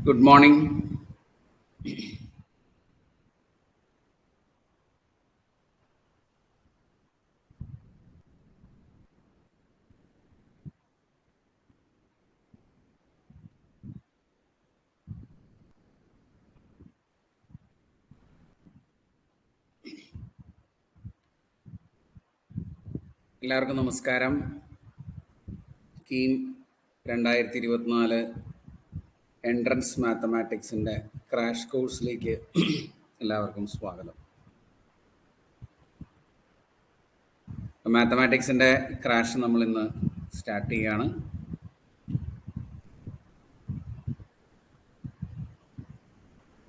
Good morning. എല്ലാവർക്കും നമസ്കാരം. KEAM 2024 entrance മാത്തമാറ്റിക്സിൻ്റെ crash കോഴ്സിലേക്ക് എല്ലാവർക്കും സ്വാഗതം. മാത്തമാറ്റിക്സിൻ്റെ ക്രാഷ് നമ്മൾ ഇന്ന് സ്റ്റാർട്ട് ചെയ്യുകയാണ്.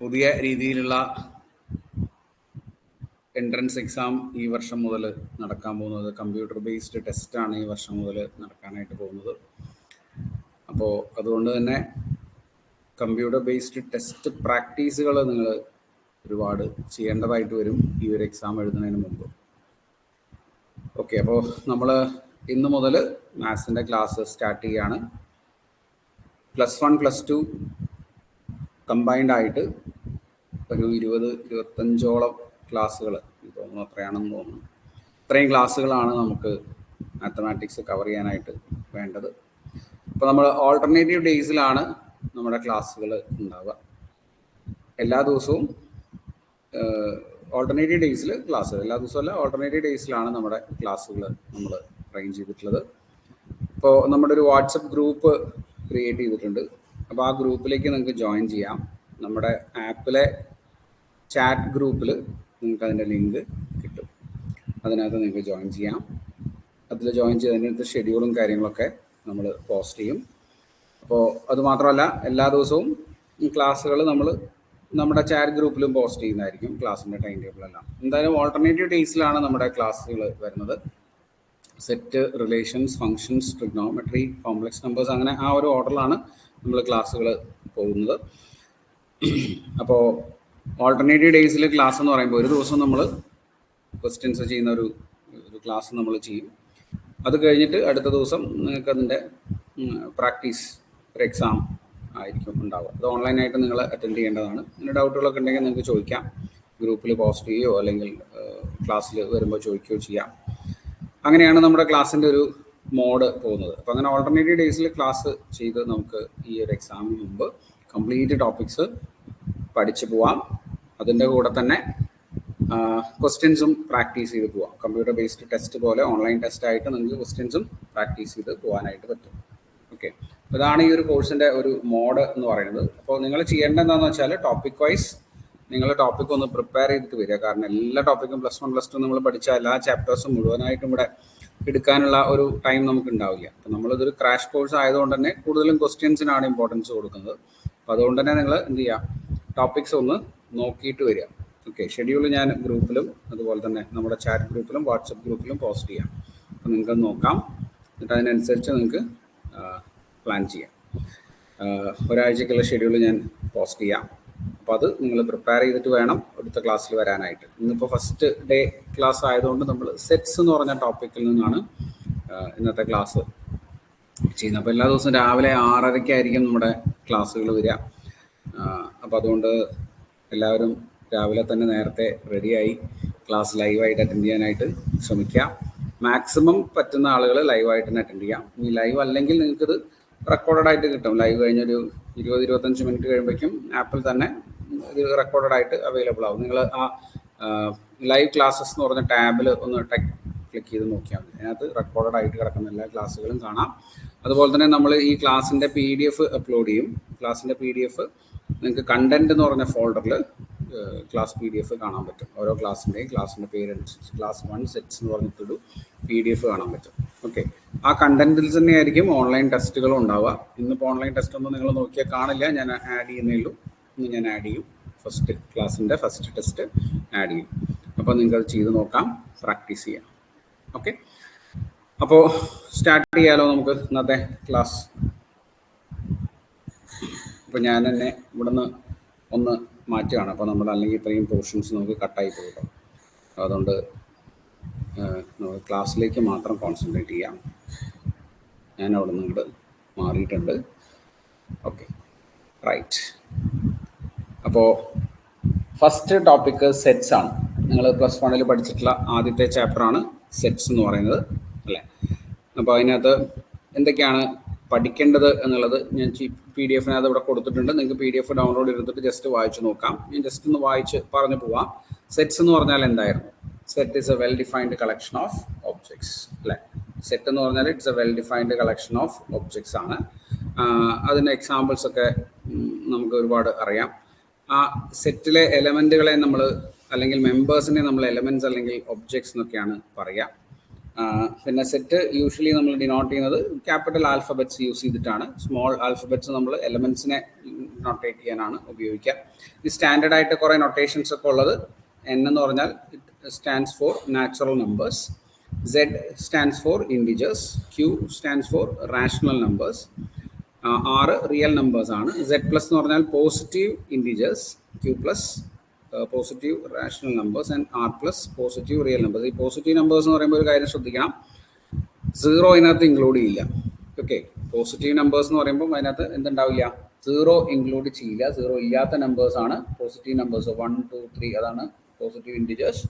പുതിയ രീതിയിലുള്ള എൻട്രൻസ് എക്സാം ഈ വർഷം മുതൽ നടക്കാൻ പോകുന്നത് കമ്പ്യൂട്ടർ ബേസ്ഡ് ടെസ്റ്റാണ് ഈ വർഷം മുതൽ നടക്കാനായിട്ട് പോകുന്നത്. അപ്പോൾ അതുകൊണ്ട് തന്നെ കമ്പ്യൂട്ടർ ബേസ്ഡ് ടെസ്റ്റ് പ്രാക്ടീസുകൾ നിങ്ങൾ ഒരുപാട് ചെയ്യേണ്ടതായിട്ട് വരും ഈ ഒരു എക്സാം എഴുതുന്നതിന് മുമ്പ്. ഓക്കെ, അപ്പോൾ നമ്മൾ ഇന്ന് മുതൽ മാത്സിൻ്റെ ക്ലാസ് സ്റ്റാർട്ട് ചെയ്യുകയാണ്. +1 +2 കമ്പൈൻഡ് ആയിട്ട് ഒരു 20-25ഓളം ക്ലാസ്സുകൾ തോന്നുന്നു, അത്രയാണെന്ന് തോന്നുന്നു. ഇത്രയും ക്ലാസ്സുകളാണ് നമുക്ക് മാത്തമാറ്റിക്സ് കവർ ചെയ്യാനായിട്ട് വേണ്ടത്. അപ്പോൾ നമ്മൾ ഓൾട്ടർനേറ്റീവ് ഡേയ്സിലാണ് നമ്മുടെ ക്ലാസ്സുകൾ ഉണ്ടാവുക. എല്ലാ ദിവസവും ഓൾട്ടർനേറ്റീവ് ഡേയ്സിൽ ക്ലാസ്സുകൾ, എല്ലാ ദിവസവും അല്ല, ഓൾട്ടർനേറ്റീവ് ഡേയ്സിലാണ് നമ്മുടെ ക്ലാസ്സുകൾ നമ്മൾ അറേഞ്ച് ചെയ്തിട്ടുള്ളത്. ഇപ്പോൾ നമ്മുടെ ഒരു വാട്സപ്പ് ഗ്രൂപ്പ് ക്രിയേറ്റ് ചെയ്തിട്ടുണ്ട്. അപ്പോൾ ആ ഗ്രൂപ്പിലേക്ക് നിങ്ങൾക്ക് ജോയിൻ ചെയ്യാം. നമ്മുടെ ആപ്പിലെ ചാറ്റ് ഗ്രൂപ്പിൽ നിങ്ങൾക്ക് അതിൻ്റെ ലിങ്ക് കിട്ടും. അതിനകത്ത് നിങ്ങൾക്ക് ജോയിൻ ചെയ്യാം. അതിൽ ജോയിൻ ചെയ്തതിനകത്ത് ഷെഡ്യൂളും കാര്യങ്ങളൊക്കെ നമ്മൾ പോസ്റ്റ് ചെയ്യും. അപ്പോൾ അതുമാത്രമല്ല, എല്ലാ ദിവസവും ഈ ക്ലാസ്സുകൾ നമ്മൾ നമ്മുടെ ചാറ്റ് ഗ്രൂപ്പിലും പോസ്റ്റ് ചെയ്യുന്നതായിരിക്കും, ക്ലാസ്സിൻ്റെ ടൈം ടേബിളെല്ലാം. എന്തായാലും ഓൾട്ടർനേറ്റീവ് ഡേയ്സിലാണ് നമ്മുടെ ക്ലാസ്സുകൾ വരുന്നത്. Set, relations, functions, trigonometry, complex numbers, അങ്ങനെ ആ ഒരു ഓർഡറിലാണ് നമ്മൾ ക്ലാസ്സുകൾ പോകുന്നത്. അപ്പോൾ ഓൾട്ടർനേറ്റീവ് ഡേയ്സിൽ ക്ലാസ് എന്ന് പറയുമ്പോൾ ഒരു ദിവസം നമ്മൾ ക്വസ്റ്റ്യൻസ് ചെയ്യുന്ന ഒരു ക്ലാസ് നമ്മൾ ചെയ്യും. അത് കഴിഞ്ഞിട്ട് അടുത്ത ദിവസം നിങ്ങൾക്ക് അതിൻ്റെ പ്രാക്ടീസ് ഒരു എക്സാം ആയിരിക്കും ഉണ്ടാവുക. അത് ഓൺലൈനായിട്ട് നിങ്ങൾ അറ്റൻഡ് ചെയ്യേണ്ടതാണ്. അതിൻ്റെ ഡൗട്ടുകളൊക്കെ ഉണ്ടെങ്കിൽ നിങ്ങൾക്ക് ചോദിക്കാം, ഗ്രൂപ്പിൽ പോസ്റ്റ് ചെയ്യുകയോ അല്ലെങ്കിൽ ക്ലാസ്സിൽ വരുമ്പോൾ ചോദിക്കുകയോ ചെയ്യാം. അങ്ങനെയാണ് നമ്മുടെ ക്ലാസ്സിൻ്റെ ഒരു മോഡ് പോകുന്നത്. അപ്പോൾ അങ്ങനെ ഓൾട്ടർനേറ്റീവ് ഡേയ്സിൽ ക്ലാസ് ചെയ്ത് നമുക്ക് ഈ ഒരു എക്സാമിന് മുമ്പ് കംപ്ലീറ്റ് ടോപ്പിക്സ് പഠിച്ചു പോവാം. അതിൻ്റെ കൂടെ തന്നെ ക്വസ്റ്റ്യൻസും പ്രാക്ടീസ് ചെയ്ത് പോവാം. കമ്പ്യൂട്ടർ ബേസ്ഡ് ടെസ്റ്റ് പോലെ ഓൺലൈൻ ടെസ്റ്റായിട്ട് നിങ്ങൾക്ക് ക്വസ്റ്റ്യൻസും പ്രാക്ടീസ് ചെയ്ത് പോകാനായിട്ട് പറ്റും. ഓക്കെ, ഇതാണ് ഈ ഒരു കോഴ്സിൻ്റെ ഒരു മോഡ് എന്ന് പറയുന്നത്. അപ്പോൾ നിങ്ങൾ ചെയ്യേണ്ടത് എന്താണെന്ന് വെച്ചാൽ ടോപ്പിക് വൈസ് നിങ്ങൾ ടോപ്പിക് ഒന്ന് പ്രിപ്പയർ ചെയ്തിട്ട് വരിക. കാരണം എല്ലാ ടോപ്പിക്കും +1 +2 നമ്മൾ പഠിച്ച എല്ലാ ചാപ്റ്റേഴ്സും മുഴുവനായിട്ടും ഇവിടെ എടുക്കാനുള്ള ഒരു ടൈം നമുക്ക് ഉണ്ടാവില്ല. അപ്പോൾ നമ്മളിതൊരു ക്രാഷ് കോഴ്സ് ആയതുകൊണ്ട് തന്നെ കൂടുതലും ക്വസ്റ്റ്യൻസിനാണ് ഇമ്പോർട്ടൻസ് കൊടുക്കുന്നത്. അപ്പോൾ അതുകൊണ്ട് തന്നെ നിങ്ങൾ എന്ത് ചെയ്യുക, ടോപ്പിക്സ് ഒന്ന് നോക്കിയിട്ട് വരിക. ഓക്കെ, ഷെഡ്യൂൾ ഞാൻ ഗ്രൂപ്പിലും അതുപോലെ തന്നെ നമ്മുടെ ചാറ്റ് ഗ്രൂപ്പിലും വാട്സപ്പ് ഗ്രൂപ്പിലും പോസ്റ്റ് ചെയ്യാം. അപ്പോൾ നിങ്ങൾക്ക് നോക്കാം, എന്നിട്ട് അതിനനുസരിച്ച് നിങ്ങൾക്ക് പ്ലാൻ ചെയ്യാം. ഒരാഴ്ചക്കുള്ള ഷെഡ്യൂൾ ഞാൻ പോസ്റ്റ് ചെയ്യാം. അപ്പോൾ അത് നിങ്ങൾ പ്രിപ്പയർ ചെയ്തിട്ട് വേണം അടുത്ത ക്ലാസ്സിൽ വരാനായിട്ട്. ഇന്നിപ്പോൾ ഫസ്റ്റ് ഡേ ക്ലാസ് ആയതുകൊണ്ട് നമ്മൾ സെറ്റ്സ് എന്ന് പറഞ്ഞ ടോപ്പിക്കിൽ നിന്നാണ് ഇന്നത്തെ ക്ലാസ് ചെയ്യുന്നത്. അപ്പോൾ എല്ലാ ദിവസവും രാവിലെ 6:30-ക്കായിരിക്കും നമ്മുടെ ക്ലാസ്സുകൾ വരിക. അപ്പോൾ അതുകൊണ്ട് എല്ലാവരും രാവിലെ തന്നെ നേരത്തെ റെഡിയായി ക്ലാസ് ലൈവായിട്ട് അറ്റൻഡ് ചെയ്യാനായിട്ട് ശ്രമിക്കുക. മാക്സിമം പറ്റുന്ന ആളുകൾ ലൈവായിട്ട് തന്നെ അറ്റൻഡ് ചെയ്യാം. ഈ ലൈവ് അല്ലെങ്കിൽ നിങ്ങൾക്കിത് റെക്കോർഡഡ് ആയിട്ട് കിട്ടും. ലൈവ് കഴിഞ്ഞൊരു 20-25 മിനിറ്റ് കഴിയുമ്പോഴേക്കും ആപ്പിൽ തന്നെ ഇത് റെക്കോർഡഡ് ആയിട്ട് അവൈലബിൾ ആവും. നിങ്ങൾ ആ ലൈവ് ക്ലാസ്സസ് എന്ന് പറഞ്ഞ ടാബിൽ ഒന്ന് ക്ലിക്ക് ചെയ്ത് നോക്കിയാൽ മതി. അതിനകത്ത് റെക്കോർഡഡ് ആയിട്ട് കിടക്കുന്ന എല്ലാ ക്ലാസ്സുകളും കാണാം. അതുപോലെ തന്നെ നമ്മൾ ഈ ക്ലാസ്സിൻ്റെ PDF അപ്ലോഡ് ചെയ്യും. ക്ലാസ്സിൻ്റെ PDF നിങ്ങൾക്ക് കണ്ടന്റ് എന്ന് പറഞ്ഞ ഫോൾഡറിൽ ക്ലാസ് PDF കാണാൻ പറ്റും. ഓരോ ക്ലാസ്സിൻ്റെ പേരനുസരിച്ച് ക്ലാസ് 1 സെറ്റ്സ് എന്ന് പറഞ്ഞിട്ടൊരു PDF കാണാൻ പറ്റും. ഓക്കെ, ആ കണ്ടന്റിൽ തന്നെയായിരിക്കും ഓൺലൈൻ ടെസ്റ്റുകളും ഉണ്ടാവുക. ഇന്നിപ്പോൾ ഓൺലൈൻ ടെസ്റ്റ് ഒന്നും നിങ്ങൾ നോക്കിയാൽ കാണില്ല, ഞാൻ ആഡ് ചെയ്യുന്നേ ഉള്ളൂ. ഇന്ന് ഞാൻ ആഡ് ചെയ്യും, ഫസ്റ്റ് ക്ലാസ്സിൻ്റെ ഫസ്റ്റ് ടെസ്റ്റ് ആഡ് ചെയ്യും. അപ്പോൾ നിങ്ങൾക്കത് ചെയ്ത് നോക്കാം, പ്രാക്ടീസ് ചെയ്യാം. ഓക്കെ, അപ്പോൾ സ്റ്റാർട്ട് ചെയ്യാലോ നമുക്ക് ഇന്നത്തെ ക്ലാസ്. അപ്പോൾ ഞാൻ തന്നെ ഇവിടുന്ന് ഒന്ന് മാറ്റുകയാണ്. അപ്പോൾ നമ്മൾ അല്ലെങ്കിൽ ഇത്രയും പോർഷൻസ് നമുക്ക് കട്ടായി പോകും. അതുകൊണ്ട് നമുക്ക് ക്ലാസ്സിലേക്ക് മാത്രം കോൺസെൻട്രേറ്റ് ചെയ്യാം. ഞാൻ അവിടെ നിന്ന് ഇങ്ങോട്ട് മാറിയിട്ടുണ്ട്. Okay, right. അപ്പോൾ ഫസ്റ്റ് ടോപ്പിക്ക് സെറ്റ്സ് ആണ്. നിങ്ങൾ +1 പഠിച്ചിട്ടുള്ള ആദ്യത്തെ ചാപ്റ്ററാണ് സെറ്റ്സ് എന്ന് പറയുന്നത് അല്ലേ. അപ്പോൾ അതിനകത്ത് എന്തൊക്കെയാണ് പഠിക്കേണ്ടത് എന്നുള്ളത് ഞാൻ PDF-നകത്ത് ഇവിടെ കൊടുത്തിട്ടുണ്ട്. നിങ്ങൾക്ക് PDF ഡൗൺലോഡ് ചെയ്തിട്ട് ജസ്റ്റ് വായിച്ച് നോക്കാം. ഞാൻ ജസ്റ്റ് ഒന്ന് വായിച്ച് പറഞ്ഞു പോവാം. സെറ്റ്സ് എന്ന് പറഞ്ഞാൽ എന്തായിരുന്നു? Set is A well defined collection of objects അല്ലേ. സെറ്റ് എന്ന് പറഞ്ഞാൽ it's A well defined collection of objects ആണ്. അതിൻ്റെ എക്സാമ്പിൾസ് ഒക്കെ നമുക്ക് ഒരുപാട് അറിയാം. ആ സെറ്റിലെ എലമെൻറ്റുകളെ നമ്മൾ അല്ലെങ്കിൽ മെമ്പേഴ്സിനെ നമ്മൾ എലമെൻറ്റ്സ് അല്ലെങ്കിൽ ഒബ്ജക്ട്സ് എന്നൊക്കെയാണ് പറയുക. പിന്നെ സെറ്റ് യൂഷ്വലി നമ്മൾ ഡിനോട്ട് ചെയ്യുന്നത് ക്യാപിറ്റൽ ആൽഫബറ്റ്സ് യൂസ് ചെയ്തിട്ടാണ്. സ്മോൾ ആൽഫബറ്റ്സ് നമ്മൾ എലമെൻറ്റ്സിനെ നൊട്ടേറ്റ് ചെയ്യാനാണ് ഉപയോഗിക്കുക. ഈ സ്റ്റാൻഡേർഡ് ആയിട്ട് കുറേ നൊട്ടേഷൻസ് ഒക്കെ ഉള്ളത് N എന്ന് പറഞ്ഞാൽ it stands for natural numbers, Z stands for integers, Q stands for rational numbers, R real numbers ആണ്, Z പ്ലസ് എന്ന് പറഞ്ഞാൽ positive integers, Q plus positive rational numbers and R plus positive real numbers. ഈ positive numbers എന്ന് പറയുമ്പോൾ ഒരു കാര്യം ശ്രദ്ധിക്കണം, zero ഇതിനകത്ത് ഇൻക്ലൂഡ് ചെയ്യില്ല. ഓക്കെ, പോസിറ്റീവ് നമ്പേഴ്സ് എന്ന് പറയുമ്പോൾ അതിനകത്ത് എന്തുണ്ടാവില്ല, സീറോ ഇൻക്ലൂഡ് ചെയ്യില്ല. സീറോ ഇല്ലാത്ത നമ്പേഴ്സ് ആണ് പോസിറ്റീവ് നമ്പേഴ്സ്. 1, 2, 3 അതാണ് പോസിറ്റീവ് ഇൻഡിജേഴ്സ്.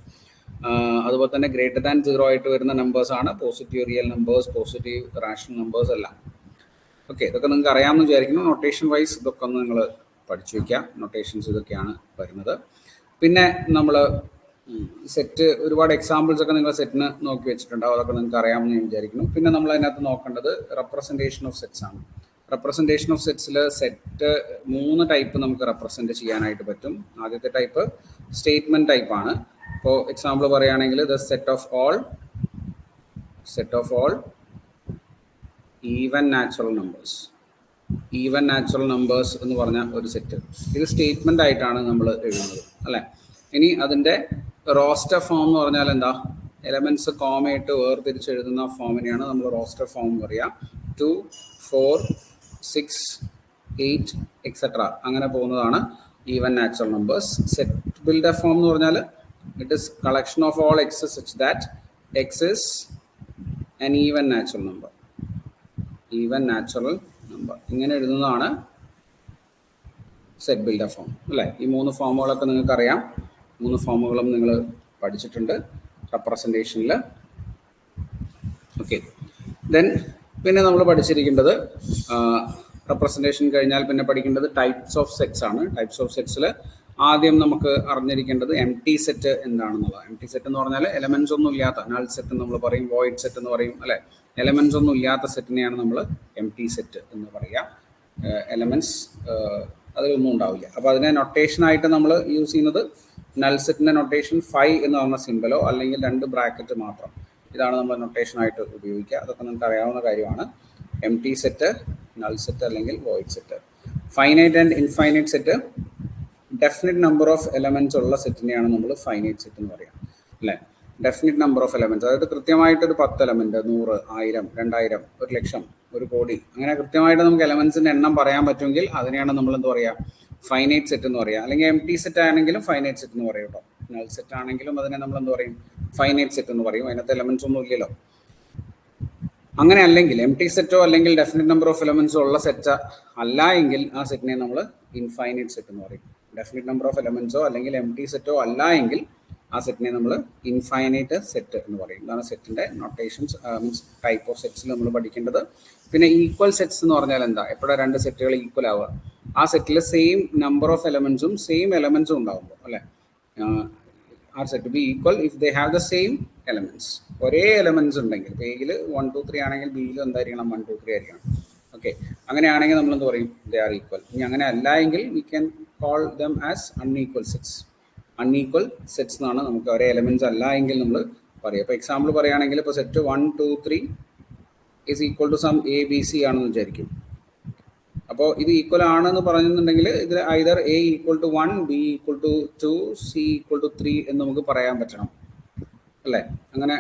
അതുപോലെ തന്നെ ഗ്രേറ്റർ ദാൻ സീറോ ആയിട്ട് വരുന്ന നമ്പേഴ്സ് ആണ് positive real numbers, positive rational numbers എല്ലാം. ഓക്കെ, ഇതൊക്കെ നിങ്ങൾക്ക് അറിയാമെന്ന് വിചാരിക്കുന്നു. നൊട്ടേഷൻ വൈസ് ഇതൊക്കെ ഒന്ന് നിങ്ങൾ പഠിച്ചു വയ്ക്കുക. നൊട്ടേഷൻസ് ഇതൊക്കെയാണ് വരുന്നത്. പിന്നെ നമ്മൾ സെറ്റ് ഒരുപാട് എക്സാമ്പിൾസ് ഒക്കെ നിങ്ങൾ സെറ്റിന് നോക്കി വെച്ചിട്ടുണ്ടാവും. അതൊക്കെ നിങ്ങൾക്ക് അറിയാമെന്ന് ഞാൻ വിചാരിക്കുന്നു. പിന്നെ നമ്മൾ അതിനകത്ത് നോക്കേണ്ടത് റെപ്രസെൻറ്റേഷൻ ഓഫ് സെറ്റ്സ് ആണ്. റെപ്രസെൻറ്റേഷൻ ഓഫ് സെറ്റ്സിൽ സെറ്റ് 3 ടൈപ്പ് നമുക്ക് റെപ്രസെൻറ്റ് ചെയ്യാനായിട്ട് പറ്റും. ആദ്യത്തെ ടൈപ്പ് സ്റ്റേറ്റ്മെൻറ്റ് ടൈപ്പാണ്. ഇപ്പോൾ എക്സാമ്പിൾ പറയുകയാണെങ്കിൽ the set of all even natural numbers. Even natural numbers എന്ന് പറഞ്ഞ ഒരു സെറ്റ്, ഇത് സ്റ്റേറ്റ്മെൻ്റ് ആയിട്ടാണ് നമ്മൾ എഴുതുന്നത് അല്ലേ. ഇനി അതിൻ്റെ റോസ്റ്റർ ഫോം എന്ന് പറഞ്ഞാൽ എന്താ, എലമെൻറ്റ്സ് കോമയിട്ട് വേർതിരിച്ച് എഴുതുന്ന ഫോമിനെയാണ് നമ്മൾ റോസ്റ്റർ ഫോം പറയുക. 2, 4, 6, 8 എക്സെട്ര അങ്ങനെ പോകുന്നതാണ് even natural numbers. Set builder form എന്ന് പറഞ്ഞാൽ it is collection of all X such that X is an even natural number. Even natural number ഇങ്ങനെ എഴുതുന്നതാണ് സെറ്റ് ബിൽഡർ ഫോം അല്ലേ. ഈ 3 ഫോമുകളൊക്കെ നിങ്ങൾക്ക് അറിയാം. 3 ഫോമുകളും നിങ്ങൾ പഠിച്ചിട്ടുണ്ട് റെപ്രസെൻറ്റേഷനിൽ. ഓക്കെ, ദെൻ പിന്നെ നമ്മൾ പഠിച്ചിരിക്കേണ്ടത് റെപ്രസെൻറ്റേഷൻ കഴിഞ്ഞാൽ പിന്നെ പഠിക്കേണ്ടത് ടൈപ്സ് ഓഫ് സെറ്റ്സ് ആണ്. ടൈപ്സ് ഓഫ് സെറ്റ്സിൽ ആദ്യം നമുക്ക് അറിഞ്ഞിരിക്കേണ്ടത് എം ടി സെറ്റ് എന്താണെന്നുള്ളത്. എം ടി സെറ്റ് എന്ന് പറഞ്ഞാൽ എലമെൻറ്റ്സ് ഒന്നും ഇല്ലാത്ത, നൾ സെറ്റ് നമ്മൾ പറയും, വോയിഡ് സെറ്റ് എന്ന് പറയും അല്ലേ. എലമെൻറ്റ്സ് ഒന്നും ഇല്ലാത്ത സെറ്റിനെയാണ് നമ്മൾ എം ടി സെറ്റ് എന്ന് പറയുക. എലമെൻറ്റ്സ് അതിലൊന്നും ഉണ്ടാവില്ല. അപ്പോൾ അതിനെ നൊട്ടേഷനായിട്ട് നമ്മൾ യൂസ് ചെയ്യുന്നത് നൾ സെറ്റിൻ്റെ നൊട്ടേഷൻ 5 എന്ന് പറഞ്ഞ സിമ്പലോ അല്ലെങ്കിൽ 2 ബ്രാക്കറ്റ് മാത്രം, ഇതാണ് നമ്മൾ നൊട്ടേഷനായിട്ട് ഉപയോഗിക്കുക. അതൊക്കെ നിങ്ങൾക്ക് അറിയാവുന്ന കാര്യമാണ്. Empty set, null set അല്ലെങ്കിൽ void set. Finite and infinite set, definite number of elements ഉള്ള സെറ്റിനെയാണ് നമ്മൾ ഫൈനൈറ്റ് സെറ്റ് എന്ന് പറയുക അല്ലേ. ഡെഫിനിറ്റ് നമ്പർ ഓഫ് എലമെൻറ്റ്സ്, അതായത് കൃത്യമായിട്ടൊരു 10 എലമെൻറ്റ്, 100, 1000, 2000, 1,00,000, 1,00,00,000 അങ്ങനെ കൃത്യമായിട്ട് നമുക്ക് എലമെൻറ്റ്സിൻ്റെ എണ്ണം പറയാൻ പറ്റുമെങ്കിൽ അതിനെയാണ് നമ്മൾ എന്ത് പറയുക, ഫൈനൈറ്റ് സെറ്റ് എന്ന് പറയുക. അല്ലെങ്കിൽ എം ടി സെറ്റ് ആണെങ്കിലും ഫൈനൈറ്റ് സെറ്റ് എന്ന് പറയും കേട്ടോ. നൾ സെറ്റ് ആണെങ്കിലും അതിനെ നമ്മൾ എന്ത് പറയും, ഫൈനൈറ്റ് സെറ്റ് എന്ന് പറയും. അതിനകത്ത് എലമെൻറ്റ്സ് ഒന്നും ഇല്ലല്ലോ. അങ്ങനെ അല്ലെങ്കിൽ എം ടി സെറ്റോ അല്ലെങ്കിൽ ഡെഫിനിറ്റ് നമ്പർ ഓഫ് എലമെൻറ്റ്സോ ഉള്ള സെറ്റ് അല്ല എങ്കിൽ ആ സെറ്റിനെ നമ്മൾ ഇൻഫൈനൈറ്റ് സെറ്റ് എന്ന് പറയും. ഡെഫിനിറ്റ് നമ്പർ ഓഫ് എലമെൻറ്റ്സോ അല്ലെങ്കിൽ എം ടി സെറ്റോ അല്ല എങ്കിൽ ആ സെറ്റിനെ നമ്മൾ ഇൻഫൈനൈറ്റ് സെറ്റ് എന്ന് പറയും. ഇതാണ് സെറ്റിൻ്റെ നൊട്ടേഷൻസ്, മീൻസ് ടൈപ്പ് ഓഫ് സെറ്റ്സിൽ നമ്മൾ പഠിക്കേണ്ടത്. പിന്നെ ഈക്വൽ സെറ്റ്സ് എന്ന് പറഞ്ഞാൽ എന്താ, എപ്പോഴാണ് 2 സെറ്റുകൾ ഈക്വൽ ആവുക, ആ സെറ്റിൽ സെയിം നമ്പർ ഓഫ് എലമെൻറ്റ്സും സെയിം എലമെൻറ്റ്സും ഉണ്ടാകുമ്പോൾ അല്ലേ. Are set to be equal if they have the same elements. ഒരേ എലമെൻറ്റ്സ് ഉണ്ടെങ്കിൽ, ഇപ്പോൾ എയിൽ 1, 2, 3 ആണെങ്കിൽ ബിയിൽ എന്തായിരിക്കണം, 1, 2, 3 ആയിരിക്കണം. ഓക്കെ, അങ്ങനെയാണെങ്കിൽ നമ്മൾ എന്ത് പറയും, ദേ ആർ ഈക്വൽ. ഇനി അങ്ങനെ അല്ല എങ്കിൽ we can call them as unequal sets. Unequal sets എന്നാണ് നമുക്ക് ഒരേ എലമെൻറ്റ്സ് അല്ല എങ്കിൽ നമ്മൾ പറയുക. ഇപ്പോൾ എക്സാമ്പിൾ പറയുകയാണെങ്കിൽ ഇപ്പോൾ set 1, 2, 3 is equal to some A B C ആണെന്ന് വിചാരിക്കും. അപ്പോൾ ഇത് ഈക്വൽ ആണെന്ന് പറഞ്ഞിട്ടുണ്ടെങ്കിൽ ഇതിൽ either A equal to 1, B equal to 2, C equal to 3 എന്ന് നമുക്ക് പറയാൻ പറ്റണം അല്ലേ.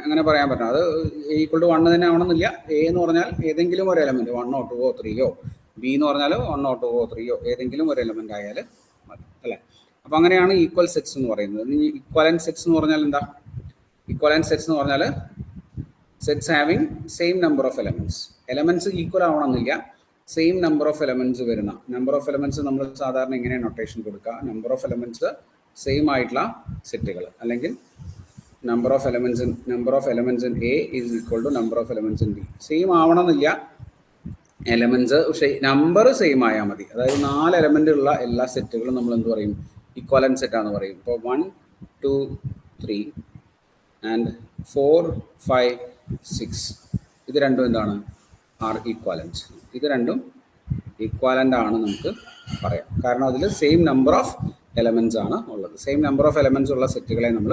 അങ്ങനെ പറയാൻ പറ്റണം. അത് എ ഈക്വൽ ടു 1 തന്നെ ആവണമെന്നില്ല. എ എന്ന് പറഞ്ഞാൽ ഏതെങ്കിലും ഒരു എലമെൻറ്റ് 1, 2, 3 ബി എന്ന് പറഞ്ഞാൽ 1, 2, 3 ഏതെങ്കിലും ഒരു എലമെൻറ്റ് ആയാൽ മതി അല്ലേ. അപ്പോൾ അങ്ങനെയാണ് ഈക്വൽ സെറ്റ്സ് എന്ന് പറയുന്നത്. ഇനി ഇക്വലൻറ്റ് സെറ്റ്സ് എന്ന് പറഞ്ഞാൽ എന്താ, ഇക്വലൻറ്റ് സെറ്റ്സ് എന്ന് പറഞ്ഞാൽ sets having same number of elements. Elements equal ആവണമെന്നില്ല, സെയിം നമ്പർ ഓഫ് എലമെന്റ്സ് വരുന്ന നമ്പർ ഓഫ് എലമെന്റ്സ് നമ്മൾ സാധാരണ ഇങ്ങനെ നൊട്ടേഷൻ കൊടുക്കുക. നമ്പർ ഓഫ് എലമെന്റ്സ് സെയിം ആയിട്ടുള്ള സെറ്റുകൾ, അല്ലെങ്കിൽ number of elements in A is equal to number of elements in B. Same ആവണമെന്നില്ല എലമെന്റ്സ്, പക്ഷേ നമ്പർ സെയിം ആയാൽ മതി. അതായത് 4 എലമെന്റ് ഉള്ള എല്ലാ സെറ്റുകളും നമ്മൾ എന്ത് പറയും? ഇക്വലന്റ് സെറ്റ് ആണെന്ന് പറയും. ഇപ്പോൾ 1 2 3 ആൻഡ് 4 5 6 ഇത് രണ്ടും എന്താണ്? Are equivalent. ഇത് രണ്ടും ഈക്വലന്റ് ആണ് നമുക്ക് പറയാം. കാരണം അതിൽ സെയിം നമ്പർ ഓഫ് എലമെന്റ്സ് ആണ് ഉള്ളത്. സെയിം നമ്പർ ഓഫ് എലമെന്റ്സ് ഉള്ള സെറ്റുകളെ നമ്മൾ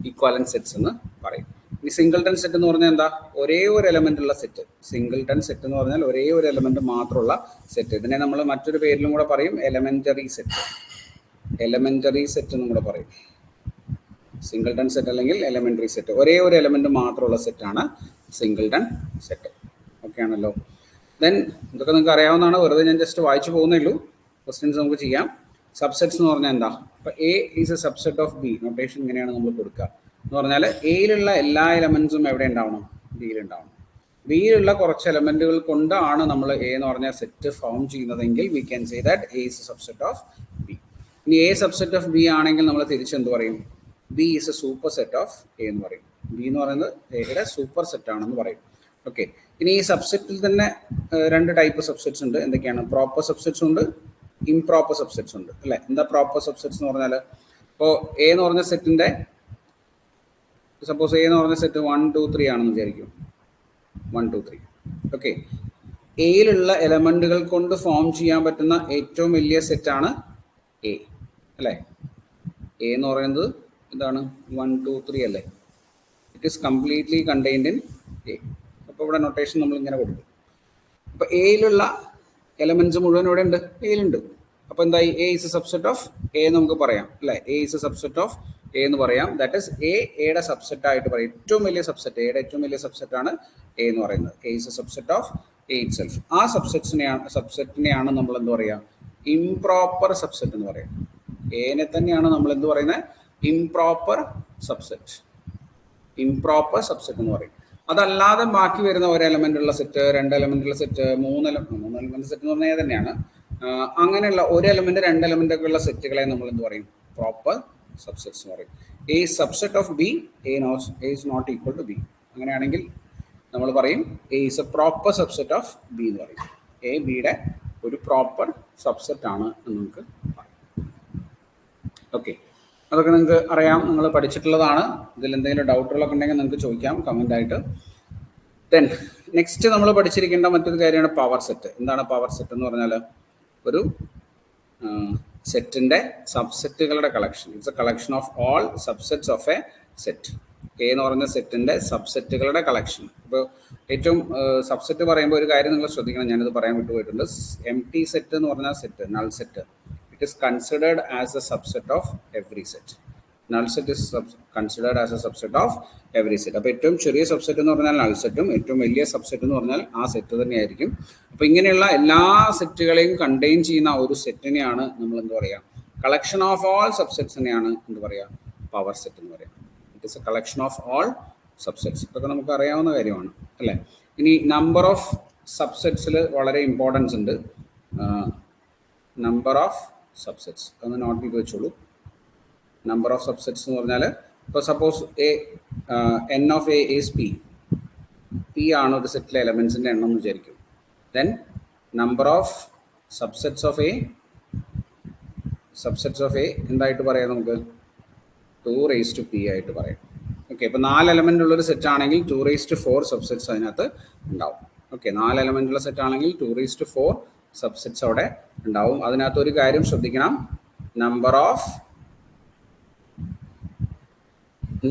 ഈക്വലന്റ് സെറ്റ്സ് എന്ന് പറയും. ഈ സിംഗിൾട്ടൺ സെറ്റ് എന്ന് പറഞ്ഞാൽ എന്താ? ഒരേ ഒരു എലമെന്റ് ഉള്ള സെറ്റ്. സിംഗിൾട്ടൺ സെറ്റ് എന്ന് പറഞ്ഞാൽ ഒരേ ഒരു എലമെന്റ് മാത്രമുള്ള സെറ്റ്. ഇതിനെ നമ്മൾ മറ്റൊരു പേരിലും കൂടെ പറയും എലമെന്ററി സെറ്റ്. എലമെന്ററി സെറ്റ് എന്നും കൂടെ പറയും. സിംഗിൾട്ടൺ സെറ്റ് അല്ലെങ്കിൽ എലമെന്ററി സെറ്റ്. ഒരേ ഒരു എലമെന്റ് മാത്രമുള്ള സെറ്റാണ് സിംഗിൾട്ടൺ സെറ്റ്. ഓക്കെ ആണല്ലോ. ദെൻ ഇതൊക്കെ നിങ്ങൾക്ക് അറിയാവുന്നതാണ്, വെറുതെ ഞാൻ ജസ്റ്റ് വായിച്ചു പോകുന്നേ ഉള്ളൂ. ക്വസ്റ്റ്യൻസ് നമുക്ക് ചെയ്യാം. സബ്സെറ്റ്സ് എന്ന് പറഞ്ഞാൽ എന്താ? അപ്പോൾ A is A subset of B. Notation ഇങ്ങനെയാണ് നമ്മൾ കൊടുക്കുക എന്ന് പറഞ്ഞാൽ എയിലുള്ള എല്ലാ എലമെന്റ്സും എവിടെ ഉണ്ടാവണം? ബിയിൽ ഉണ്ടാവണം. ബിയിലുള്ള കുറച്ച് എലമെന്റുകൾ കൊണ്ടാണ് നമ്മൾ എ എന്ന് പറഞ്ഞ സെറ്റ് ഫോം ചെയ്യുന്നതെങ്കിൽ we can say that A is A subset of B. ഇനി എ സബ്സെറ്റ് ഓഫ് ബി ആണെങ്കിൽ നമ്മൾ തിരിച്ചെന്ത് പറയും? B is A super set of A എന്ന് പറയും. ബി എന്ന് പറയുന്നത് എയുടെ സൂപ്പർ സെറ്റ് ആണെന്ന് പറയും. ഓക്കെ. ഇനി ഈ സബ്സെറ്റിൽ തന്നെ 2 ടൈപ്പ് സബ്സെറ്റ്സ് ഉണ്ട്. എന്തൊക്കെയാണ്? പ്രോപ്പർ സബ്സെറ്റ്സ് ഉണ്ട്, ഇംപ്രോപ്പർ സബ്സെറ്റ്സ് ഉണ്ട്, അല്ലേ? എന്താ പ്രോപ്പർ സബ്സെറ്റ്സ് എന്ന് പറഞ്ഞാൽ, ഇപ്പോൾ എ എന്ന് പറഞ്ഞ സെറ്റിന്റെ സപ്പോസ് എ എന്ന് പറഞ്ഞ സെറ്റ് 1 2 3 ആണെന്ന് വിചാരിക്കും. 1 2 3. ഓക്കെ. എയിലുള്ള എലമെന്റുകൾ കൊണ്ട് ഫോം ചെയ്യാൻ പറ്റുന്ന ഏറ്റവും വലിയ സെറ്റാണ് എ, അല്ലേ? എ എന്ന് പറയുന്നത് എന്താണ്? 1 2 3 അല്ലേ? It is completely contained in A. അപ്പോൾ ഇവിടെ നൊട്ടേഷൻ നമ്മൾ ഇങ്ങനെ കൊടുക്കും. അപ്പോൾ എയിലുള്ള എലമെന്റ്സ് മുഴുവൻ ഇവിടെ ഉണ്ട്, എയിലുണ്ട്. അപ്പോൾ എന്തായി? A is A subset of A നമുക്ക് പറയാം, അല്ലേ? A is A subset of A എന്ന് പറയാം. ദാറ്റ് ഈസ് എയുടെ സബ്സെറ്റ് ആയിട്ട് പറയും. ഏറ്റവും വലിയ സബ്സെറ്റ്, എയുടെ ഏറ്റവും വലിയ സബ്സെറ്റ് ആണ് എ എന്ന് പറയുന്നത്. A is A subset of A it self. ആ സബ്സെറ്റിനെയാണ് നമ്മൾ എന്ത് പറയുക? ഇംപ്രോപ്പർ സബ്സെറ്റ് എന്ന് പറയാം. എനെ തന്നെയാണ് നമ്മൾ എന്ത് പറയുന്നത്? Improper subset. ഇംപ്രോപ്പർ സബ്സെറ്റ് എന്ന് പറയും. അതല്ലാതെ ബാക്കി വരുന്ന ഒരു എലമെന്റ് ഉള്ള സെറ്റ്, 2 എലമെന്റ് ഉള്ള സെറ്റ്, 3 എലമെന്റ് സെറ്റ് എന്ന് പറഞ്ഞാൽ തന്നെയാണ്. അങ്ങനെയുള്ള ഒരു എലമെന്റ് 2 എലമെന്റ് ഒക്കെ ഉള്ള സെറ്റുകളെ നമ്മൾ എന്ത് പറയും? പ്രോപ്പർ സബ്സെറ്റ്സ് എന്ന് പറയും. A subset of B, A is not equal to B. അങ്ങനെയാണെങ്കിൽ നമ്മൾ പറയും A is a proper subset of B എന്ന് പറയും. എ ബിയുടെ ഒരു പ്രോപ്പർ സബ്സെറ്റ് ആണ് എന്ന് നമുക്ക് പറയാം. ഓക്കെ. അതൊക്കെ നിങ്ങൾക്ക് അറിയാം, നിങ്ങൾ പഠിച്ചിട്ടുള്ളതാണ്. ഇതിൽ എന്തെങ്കിലും ഡൗട്ടുകളൊക്കെ ഉണ്ടെങ്കിൽ നിങ്ങൾക്ക് ചോദിക്കാം കമൻ്റ് ആയിട്ട്. ദെൻ നെക്സ്റ്റ് നമ്മൾ പഠിച്ചിരിക്കേണ്ട മറ്റൊരു കാര്യമാണ് പവർ സെറ്റ്. എന്താണ് പവർ സെറ്റ് എന്ന് പറഞ്ഞാൽ? ഒരു സെറ്റിൻ്റെ സബ്സെറ്റുകളുടെ collection. It's a collection of all subsets of a set. A എന്ന് പറയുന്ന സെറ്റിൻ്റെ സബ്സെറ്റുകളുടെ കളക്ഷൻ. ഇപ്പോൾ ഏറ്റവും സബ്സെറ്റ് പറയുമ്പോൾ ഒരു കാര്യം നിങ്ങൾ ശ്രദ്ധിക്കണം, ഞാനിത് പറയാൻ വിട്ടുപോയിട്ടുണ്ട്. എം ടി സെറ്റ് എന്ന് പറഞ്ഞ set, null set, it is considered as a subset of every set. Null set is considered as a subset of every set. അപ്പോൾ ഏറ്റവും ചെറിയ സബ്സെറ്റ് എന്ന് പറഞ്ഞാൽ നൾ സെറ്റും ഏറ്റവും വലിയ സബ്സെറ്റ് എന്ന് പറഞ്ഞാൽ ആ സെറ്റ് തന്നെയായിരിക്കും. അപ്പോൾ ഇങ്ങനെയുള്ള എല്ലാ സെറ്റുകളെയും കണ്ടെയ്ൻ ചെയ്യുന്ന ഒരു സെറ്റിനെയാണ് നമ്മൾ എന്ത് പറയുക? കളക്ഷൻ ഓഫ് ഓൾ സബ്സെറ്റ്സിനെയാണ് എന്ത് പറയുക? പവർ സെറ്റ് എന്ന് പറയുക. It is A collection of all subsets. ഇതൊക്കെ നമുക്ക് അറിയാവുന്ന കാര്യമാണ്, അല്ലേ? ഇനി നമ്പർ ഓഫ് സബ്സെറ്റ്സിൽ വളരെ ഇമ്പോർട്ടൻസ് ഉണ്ട്. നമ്പർ ഓഫ് സബ്സെറ്റ്സ് ഒന്ന് നോട്ട് ചെയ്ത് വെച്ചോളൂ. നമ്പർ ഓഫ് സബ്സെറ്റ്സ് എന്ന് പറഞ്ഞാൽ, ഇപ്പോൾ suppose N of A is P. P ആണ് ഒരു സെറ്റിലെ എലമെന്റ്സിന്റെ എണ്ണം എന്ന് വിചാരിക്കും. Then number of subsets of A എന്തായിട്ട് പറയാം? നമുക്ക് 2p ആയിട്ട് പറയാം. ഓക്കെ. ഇപ്പോൾ 4 എലമെന്റ് ഉള്ളൊരു സെറ്റ് ആണെങ്കിൽ 2⁴ സബ്സെറ്റ്സ് അതിനകത്ത് ഉണ്ടാവും. ഓക്കെ. 4 എലമെന്റ് ഉള്ള സെറ്റ് ആണെങ്കിൽ 2⁴ സബ്സെറ്റ്സ് അവിടെ ഉണ്ടാവും. അതിനകത്ത് ഒരു കാര്യം ശ്രദ്ധിക്കണം, number of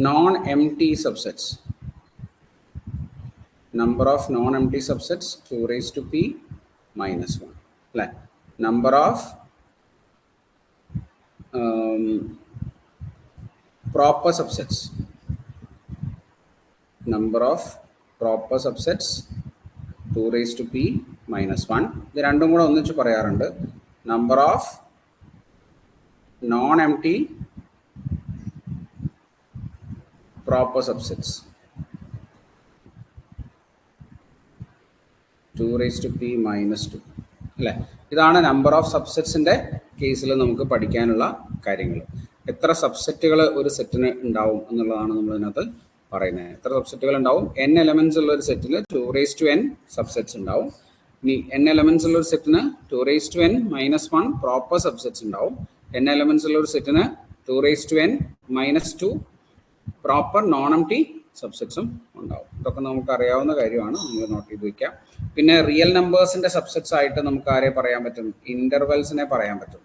non M T subsets. Number of non M T subsets 2p - 1, അല്ലേ? Number of proper subsets. Number of proper subsets 2p - 1. ഇത് രണ്ടും കൂടെ ഒന്നിച്ച് പറയാറുണ്ട്. Number of non M T proper subsets 2p - 2. അല്ലേ? ഇതാണ് നമ്പർ ഓഫ് സബ്സെറ്റ്സിൻ്റെ കേസിൽ നമുക്ക് പഠിക്കാനുള്ള കാര്യങ്ങൾ. എത്ര സബ്സെറ്റുകൾ ഒരു സെറ്റിന് ഉണ്ടാവും എന്നുള്ളതാണ് നമ്മൾ ഇതിനകത്ത് പറയുന്നത്. എത്ര സബ്സെറ്റുകൾ ഉണ്ടാവും? n എലമെന്റ്സ് ഉള്ള ഒരു സെറ്റിൽ 2n സബ്സെറ്റ്സ് ഉണ്ടാവും. ഇനി n എലമെന്റ്സ് ഉള്ള ഒരു സെറ്റിന് 2n - 1 പ്രോപ്പർ സബ്സെറ്റ്സ് ഉണ്ടാവും. n എലമെന്റ്സ് ഉള്ള ഒരു സെറ്റിന് 2n - 2 പ്രോപ്പർ നോൺ എംപ്റ്റി സബ്സെറ്റ്സും ഉണ്ടാവും. ഇതൊക്കെ നമുക്ക് അറിയാവുന്ന കാര്യമാണ്, നിങ്ങൾ നോട്ട് ചെയ്ത് വയ്ക്കാം. പിന്നെ റിയൽ നമ്പേഴ്സിന്റെ സബ്സെറ്റ്സ് ആയിട്ട് നമുക്ക് ആരെ പറയാൻ പറ്റും? ഇന്റർവെൽസിനെ പറയാൻ പറ്റും,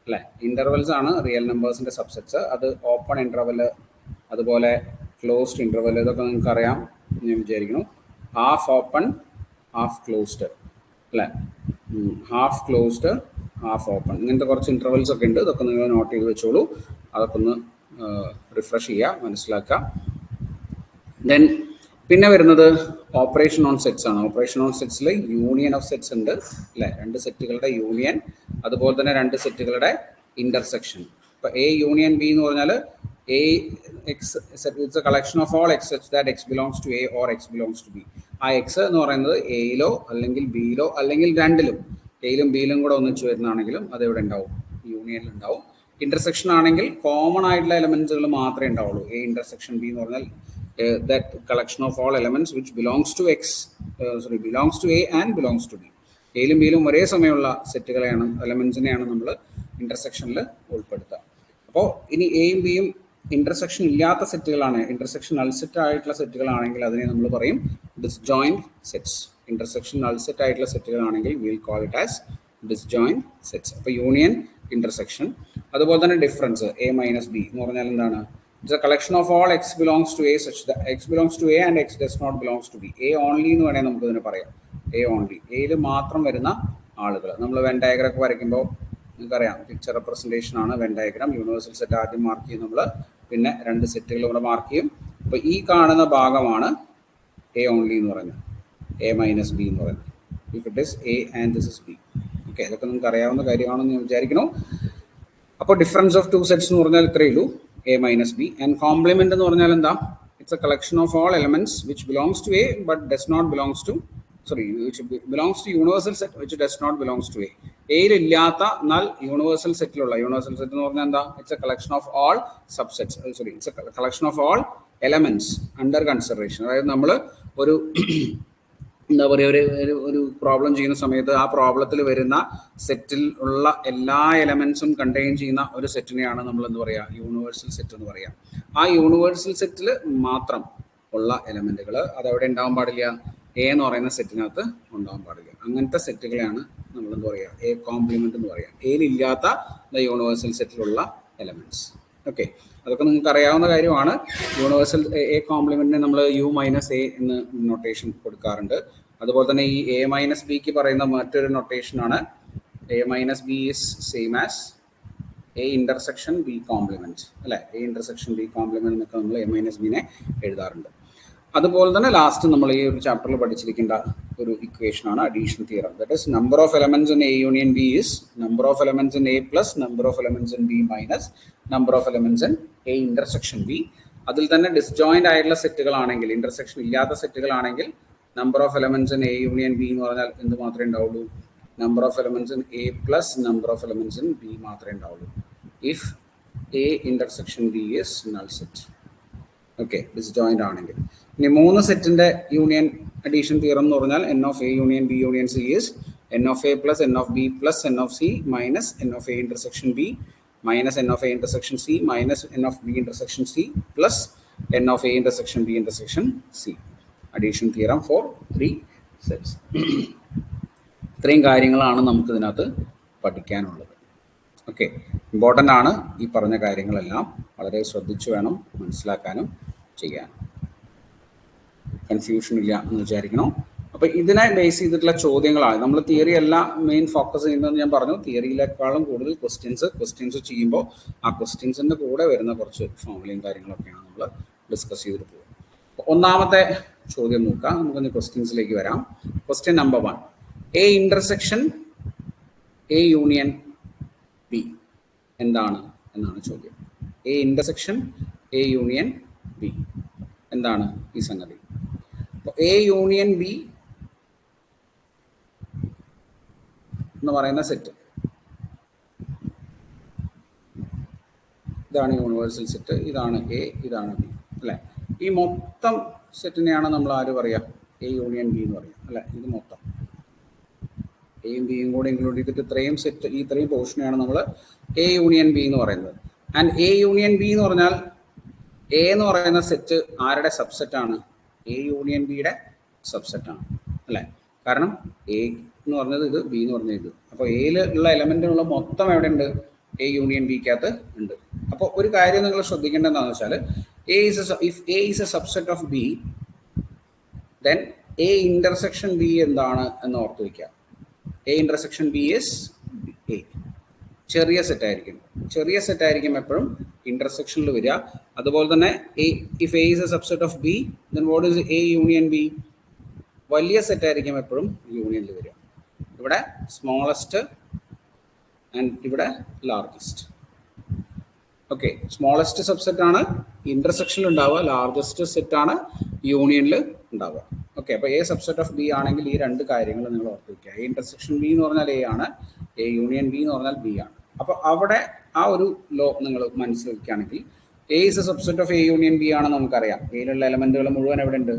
അല്ലേ? ഇന്റർവെൽസ് ആണ് റിയൽ നമ്പേഴ്സിന്റെ സബ്സെറ്റ്സ്. അത് ഓപ്പൺ ഇന്റർവെൽ, അതുപോലെ ക്ലോസ്ഡ് ഇന്റർവെൽ, ഇതൊക്കെ നിങ്ങൾക്ക് അറിയാം ഞാൻ വിചാരിക്കുന്നു. ഹാഫ് ഓപ്പൺ, ഹാഫ് ക്ലോസ്ഡ്, അല്ലേ? ഹാഫ് ക്ലോസ്ഡ്, ഹാഫ് ഓപ്പൺ, ഇങ്ങനത്തെ കുറച്ച് ഇന്റർവെൽസ് ഒക്കെ ഉണ്ട്. ഇതൊക്കെ നിങ്ങൾ നോട്ട് ചെയ്ത് വെച്ചോളൂ. അതൊക്കെ ഒന്ന് റിഫ്രഷ് ചെയ്യുക, മനസ്സിലാക്കുക. ദെൻ പിന്നെ വരുന്നത് ഓപ്പറേഷൻ ഓൺ സെറ്റ്സ് ആണ്. ഓപ്പറേഷൻ ഓൺ സെറ്റ്സിൽ യൂണിയൻ ഓഫ് സെറ്റ്സ് ഉണ്ട്, അല്ലേ? രണ്ട് സെറ്റുകളുടെ യൂണിയൻ, അതുപോലെ തന്നെ രണ്ട് സെറ്റുകളുടെ ഇന്റർസെക്ഷൻ. ഇപ്പൊ എ യൂണിയൻ ബി എന്ന് പറഞ്ഞാൽ A X it's a collection of all X such that X belongs to A or X belongs to B. ആ എക്സ് എന്ന് പറയുന്നത് എയിലോ അല്ലെങ്കിൽ ബിയിലോ അല്ലെങ്കിൽ രണ്ടിലും, എയിലും ബിയിലും കൂടെ ഒന്നിച്ച് വരുന്നതാണെങ്കിലും അത് എവിടെ ഉണ്ടാവും? യൂണിയനിൽ ഉണ്ടാവും. ഇന്റർസെക്ഷൻ ആണെങ്കിൽ കോമൺ ആയിട്ടുള്ള എലമെന്റ്സുകൾ മാത്രമേ ഉണ്ടാവുള്ളൂ. എ ഇന്റർസെക്ഷൻ ബി എന്ന് പറഞ്ഞാൽ that collection of all elements which belongs to belongs to A and belongs to B. എയിലും ബിയിലും ഒരേ സമയമുള്ള സെറ്റുകളെയാണ്, എലമെന്റ്സിനെയാണ് നമ്മൾ ഇന്റർസെക്ഷനിൽ ഉൾപ്പെടുത്തുക. അപ്പോൾ ഇനി എയും ബിയും ഇന്റർസെക്ഷൻ ഇല്ലാത്ത സെറ്റുകളാണ്, ഇന്റർസെക്ഷൻ നൾ സെറ്റ് ആയിട്ടുള്ള സെറ്റുകളാണെങ്കിൽ അതിനെ നമ്മൾ പറയും disjoint sets. Intersection null set ആയിട്ടുള്ള സെറ്റുകളാണെങ്കിൽ will call it as disjoint sets. അപ്പോൾ യൂണിയൻ, ഇന്റർസെക്ഷൻ, അതുപോലെ തന്നെ ഡിഫറൻസ് A - B എന്ന് പറഞ്ഞാൽ എന്താണ്? It's a collection of all x belongs to A such that x belongs to A and x does not belongs to B. A only എന്ന് വേണേൽ നമുക്ക് ഇതിനെ പറയാം. A only, എയിൽ മാത്രം വരുന്ന ആളുകൾ. നമ്മൾ വെൻ ഡയഗ്രം ഒക്കെ വരയ്ക്കുമ്പോൾ നിങ്ങൾക്കറിയാം, പിക്ചർ റെപ്രസെൻറ്റേഷൻ ആണ് വെൻ ഡയഗ്രാം. യൂണിവേഴ്സൽ സെറ്റ് ആദ്യം മാർക്ക് ചെയ്യും നമ്മൾ, പിന്നെ രണ്ട് സെറ്റുകൾ ഇവിടെ മാർക്ക് ചെയ്യും. അപ്പോൾ ഈ കാണുന്ന ഭാഗമാണ് A only എന്ന് പറയുന്നത്, A - B എന്ന് പറയുന്നത്. If it is A and this is B. Okay, ഇതൊക്കെ നിങ്ങൾക്ക് അറിയാവുന്ന കാര്യമാണെന്ന് ഞാൻ വിചാരിക്കുന്നു. അപ്പോൾ ഡിഫറൻസ് ഓഫ് ടു സെറ്റ്സ് എന്ന് പറഞ്ഞാൽ ഇത്രയേ ഉള്ളൂ, A - B. And complement എന്ന് പറഞ്ഞാൽ എന്താ? It's a collection of all elements which belongs to A but does not belongs to which belongs to universal set which does not belongs to A. എയിൽ ഇല്ലാത്ത എന്നാൽ യൂണിവേഴ്സൽ സെറ്റിലുള്ള, യൂണിവേഴ്സൽ സെറ്റ് എന്ന് പറഞ്ഞാൽ എന്താ? It's a collection of all subsets, it's a collection of all elements under consideration. അതായത് നമ്മൾ ഒരു എന്താ പറയുക, ഒരു പ്രോബ്ലം ചെയ്യുന്ന സമയത്ത് ആ പ്രോബ്ലത്തിൽ വരുന്ന സെറ്റിൽ ഉള്ള എല്ലാ എലമെന്റ്സും കണ്ടെയ്ൻ ചെയ്യുന്ന ഒരു സെറ്റിനെയാണ് നമ്മൾ എന്ത് പറയുക? യൂണിവേഴ്സൽ സെറ്റ് എന്ന് പറയാം. ആ യൂണിവേഴ്സൽ സെറ്റിൽ മാത്രം ഉള്ള എലമെന്റുകൾ അതെവിടെ ഉണ്ടാവാൻ പാടില്ല? എ എന്ന് പറയുന്ന സെറ്റിനകത്ത് ഉണ്ടാവാൻ പാടില്ല. അങ്ങനത്തെ സെറ്റുകളെയാണ് നമ്മൾ എന്ത് പറയുക? എ കോംപ്ലിമെന്റ് എന്ന് പറയാം. എയിലില്ലാത്ത യൂണിവേഴ്സൽ സെറ്റിലുള്ള എലമെന്റ്സ്. ഓക്കെ, അതൊക്കെ നിങ്ങൾക്ക് അറിയാവുന്ന കാര്യമാണ്. യൂണിവേഴ്സൽ എ കോംപ്ലിമെന്റിന് നമ്മൾ U - A എന്ന് നൊട്ടേഷൻ കൊടുക്കാറുണ്ട്. അതുപോലെ തന്നെ ഈ A - Bക്ക് പറയുന്ന മറ്റൊരു നൊട്ടേഷനാണ് A - B is same as A intersection B complement, അല്ലേ? A intersection B complement എന്നൊക്കെ നമ്മൾ A - Bനെ എഴുതാറുണ്ട്. അതുപോലെ തന്നെ ലാസ്റ്റ് നമ്മൾ ഈ ഒരു ചാപ്റ്ററിൽ പഠിച്ചിരിക്കേണ്ട ഒരു ഇക്വേഷനാണ് addition theorem. That is number of elements in A union B is number of elements in A plus number of elements in B minus number of elements in A intersection B. അതിൽ തന്നെ disjoint ആയിട്ടുള്ള സെറ്റുകളാണെങ്കിൽ, intersection ഇല്ലാത്ത സെറ്റുകളാണെങ്കിൽ number of elements in A union B എന്ന് പറഞ്ഞാൽ എന്ത് മാത്രമേ ഉണ്ടാവുള്ളൂ? Number of elements in A plus number of elements in B മാത്രമേ ഉണ്ടാവുള്ളൂ. If A intersection B is null set. Okay, disjoint ആണെങ്കിൽ. ഇനി മൂന്ന് സെറ്റിന്റെ യൂണിയൻ അഡീഷൻ തിയറം എന്ന് പറഞ്ഞാൽ N of A union B union C is N of A plus N of B plus N of C minus N of A intersection B minus N of A intersection C minus N of B intersection C plus N of A intersection B intersection C. Addition theorem for 3 sets. ഇത്രയും കാര്യങ്ങളാണ് നമുക്ക് ഇതിനകത്ത് പഠിക്കാനുള്ളത്. Okay, important ആണ് ഈ പറഞ്ഞ കാര്യങ്ങളെല്ലാം. വളരെ ശ്രദ്ധിച്ചു വേണം മനസ്സിലാക്കാനും ചെയ്യാനും. കൺഫ്യൂഷൻ ഇല്ല എന്ന് വിചാരിക്കണം. അപ്പോൾ ഇതിനെ ബേസ് ചെയ്തിട്ടുള്ള ചോദ്യങ്ങളാണ് നമ്മൾ തിയറി എല്ലാം മെയിൻ ഫോക്കസ് ചെയ്യുന്നതെന്ന് ഞാൻ പറഞ്ഞു. തിയറിയിലേക്കാളും കൂടുതൽ ക്വസ്റ്റ്യൻസ് ചെയ്യുമ്പോൾ ആ ക്വസ്റ്റ്യൻസിൻ്റെ കൂടെ വരുന്ന കുറച്ച് ഫോർമുലയും കാര്യങ്ങളൊക്കെയാണ് നമ്മൾ ഡിസ്കസ് ചെയ്തിട്ട് പോകും. ഒന്നാമത്തെ ചോദ്യം നോക്കാം. നമുക്കൊന്ന് ക്വസ്റ്റ്യൻസിലേക്ക് വരാം. Question number 1, A intersection A union B എന്താണ് എന്നാണ് ചോദ്യം. A intersection A union B എന്താണ് ഈ സംഗതി? അപ്പോൾ A യൂണിയൻ B എന്ന് പറയുന്ന സെറ്റ്, ഇതാണ് യൂണിവേഴ്സൽ സെറ്റ്, ഇതാണ് എ, ഇതാണ് ബി അല്ലേ. ഈ മൊത്തം സെറ്റിനെയാണ് നമ്മൾ ആര് പറയുക, എ യൂണിയൻ ബി എന്ന് പറയുക അല്ലേ. ഇത് മൊത്തം എയും ബിയും കൂടെ ഇൻക്ലൂഡ് ചെയ്തിട്ട് ഇത്രയും സെറ്റ്, ഈ ഇത്രയും പോർഷനെയാണ് നമ്മൾ എ യൂണിയൻ ബി എന്ന് പറയുന്നത്. ആൻഡ് എ യൂണിയൻ ബി എന്ന് പറഞ്ഞാൽ എ എന്ന് പറയുന്ന സെറ്റ് ആരുടെ സബ്സെറ്റാണ്, എ യൂണിയൻ ബിയുടെ സബ്സെറ്റാണ് അല്ലേ. കാരണം എ എന്ന് പറഞ്ഞത് ഇത്, ബി എന്ന് പറഞ്ഞത് ഇത്. അപ്പോൾ എയിൽ ഉള്ള എലമെന്റിനുള്ള മൊത്തം എവിടെ ഉണ്ട്, എ യൂണിയൻ ബിക്കകത്ത് ഉണ്ട്. അപ്പോൾ ഒരു കാര്യം നിങ്ങൾ ശ്രദ്ധിക്കേണ്ടത് എന്താണെന്ന് വെച്ചാൽ, if A is A subset of B, then A intersection B എന്താണ് എന്ന് ഓർത്ത് വയ്ക്കുക. A intersection B is A. ചെറിയ സെറ്റ് ആയിരിക്കും, ചെറിയ സെറ്റ് ആയിരിക്കും എപ്പോഴും ഇന്റർസെക്ഷനിൽ വരിക. അതുപോലെ തന്നെ if A is A subset of B, then what is A union B, വലിയ സെറ്റ് ആയിരിക്കും എപ്പോഴും യൂണിയനിൽ വരിക. ഇവിടെ സ്മോളസ്റ്റ് ആൻഡ് ഇവിടെ ലാർജസ്റ്റ്. ഓക്കെ, സ്മോളസ്റ്റ് സബ്സെറ്റ് ആണ് ഇന്റർസെക്ഷനിൽ ഉണ്ടാവുക, ലാർജസ്റ്റ് സെറ്റ് ആണ് യൂണിയനിൽ ഉണ്ടാവുക. ഓക്കെ, അപ്പോൾ എ സബ്സെറ്റ് ഓഫ് ബി ആണെങ്കിൽ ഈ രണ്ട് കാര്യങ്ങൾ നിങ്ങൾ ഓർത്ത് വയ്ക്കുക. എ ഇന്റർസെക്ഷൻ ബി എന്ന് പറഞ്ഞാൽ എ ആണ്, എ യൂണിയൻ ബി എന്ന് പറഞ്ഞാൽ ബി ആണ്. അപ്പോൾ അവിടെ ആ ഒരു ലോ നിങ്ങൾ മനസ്സിലാക്കുകയാണെങ്കിൽ A is a subset of A union B ആണെന്ന് നമുക്കറിയാം. എയിലുള്ള എലമെന്റുകൾ മുഴുവൻ എവിടെ ഉണ്ട്,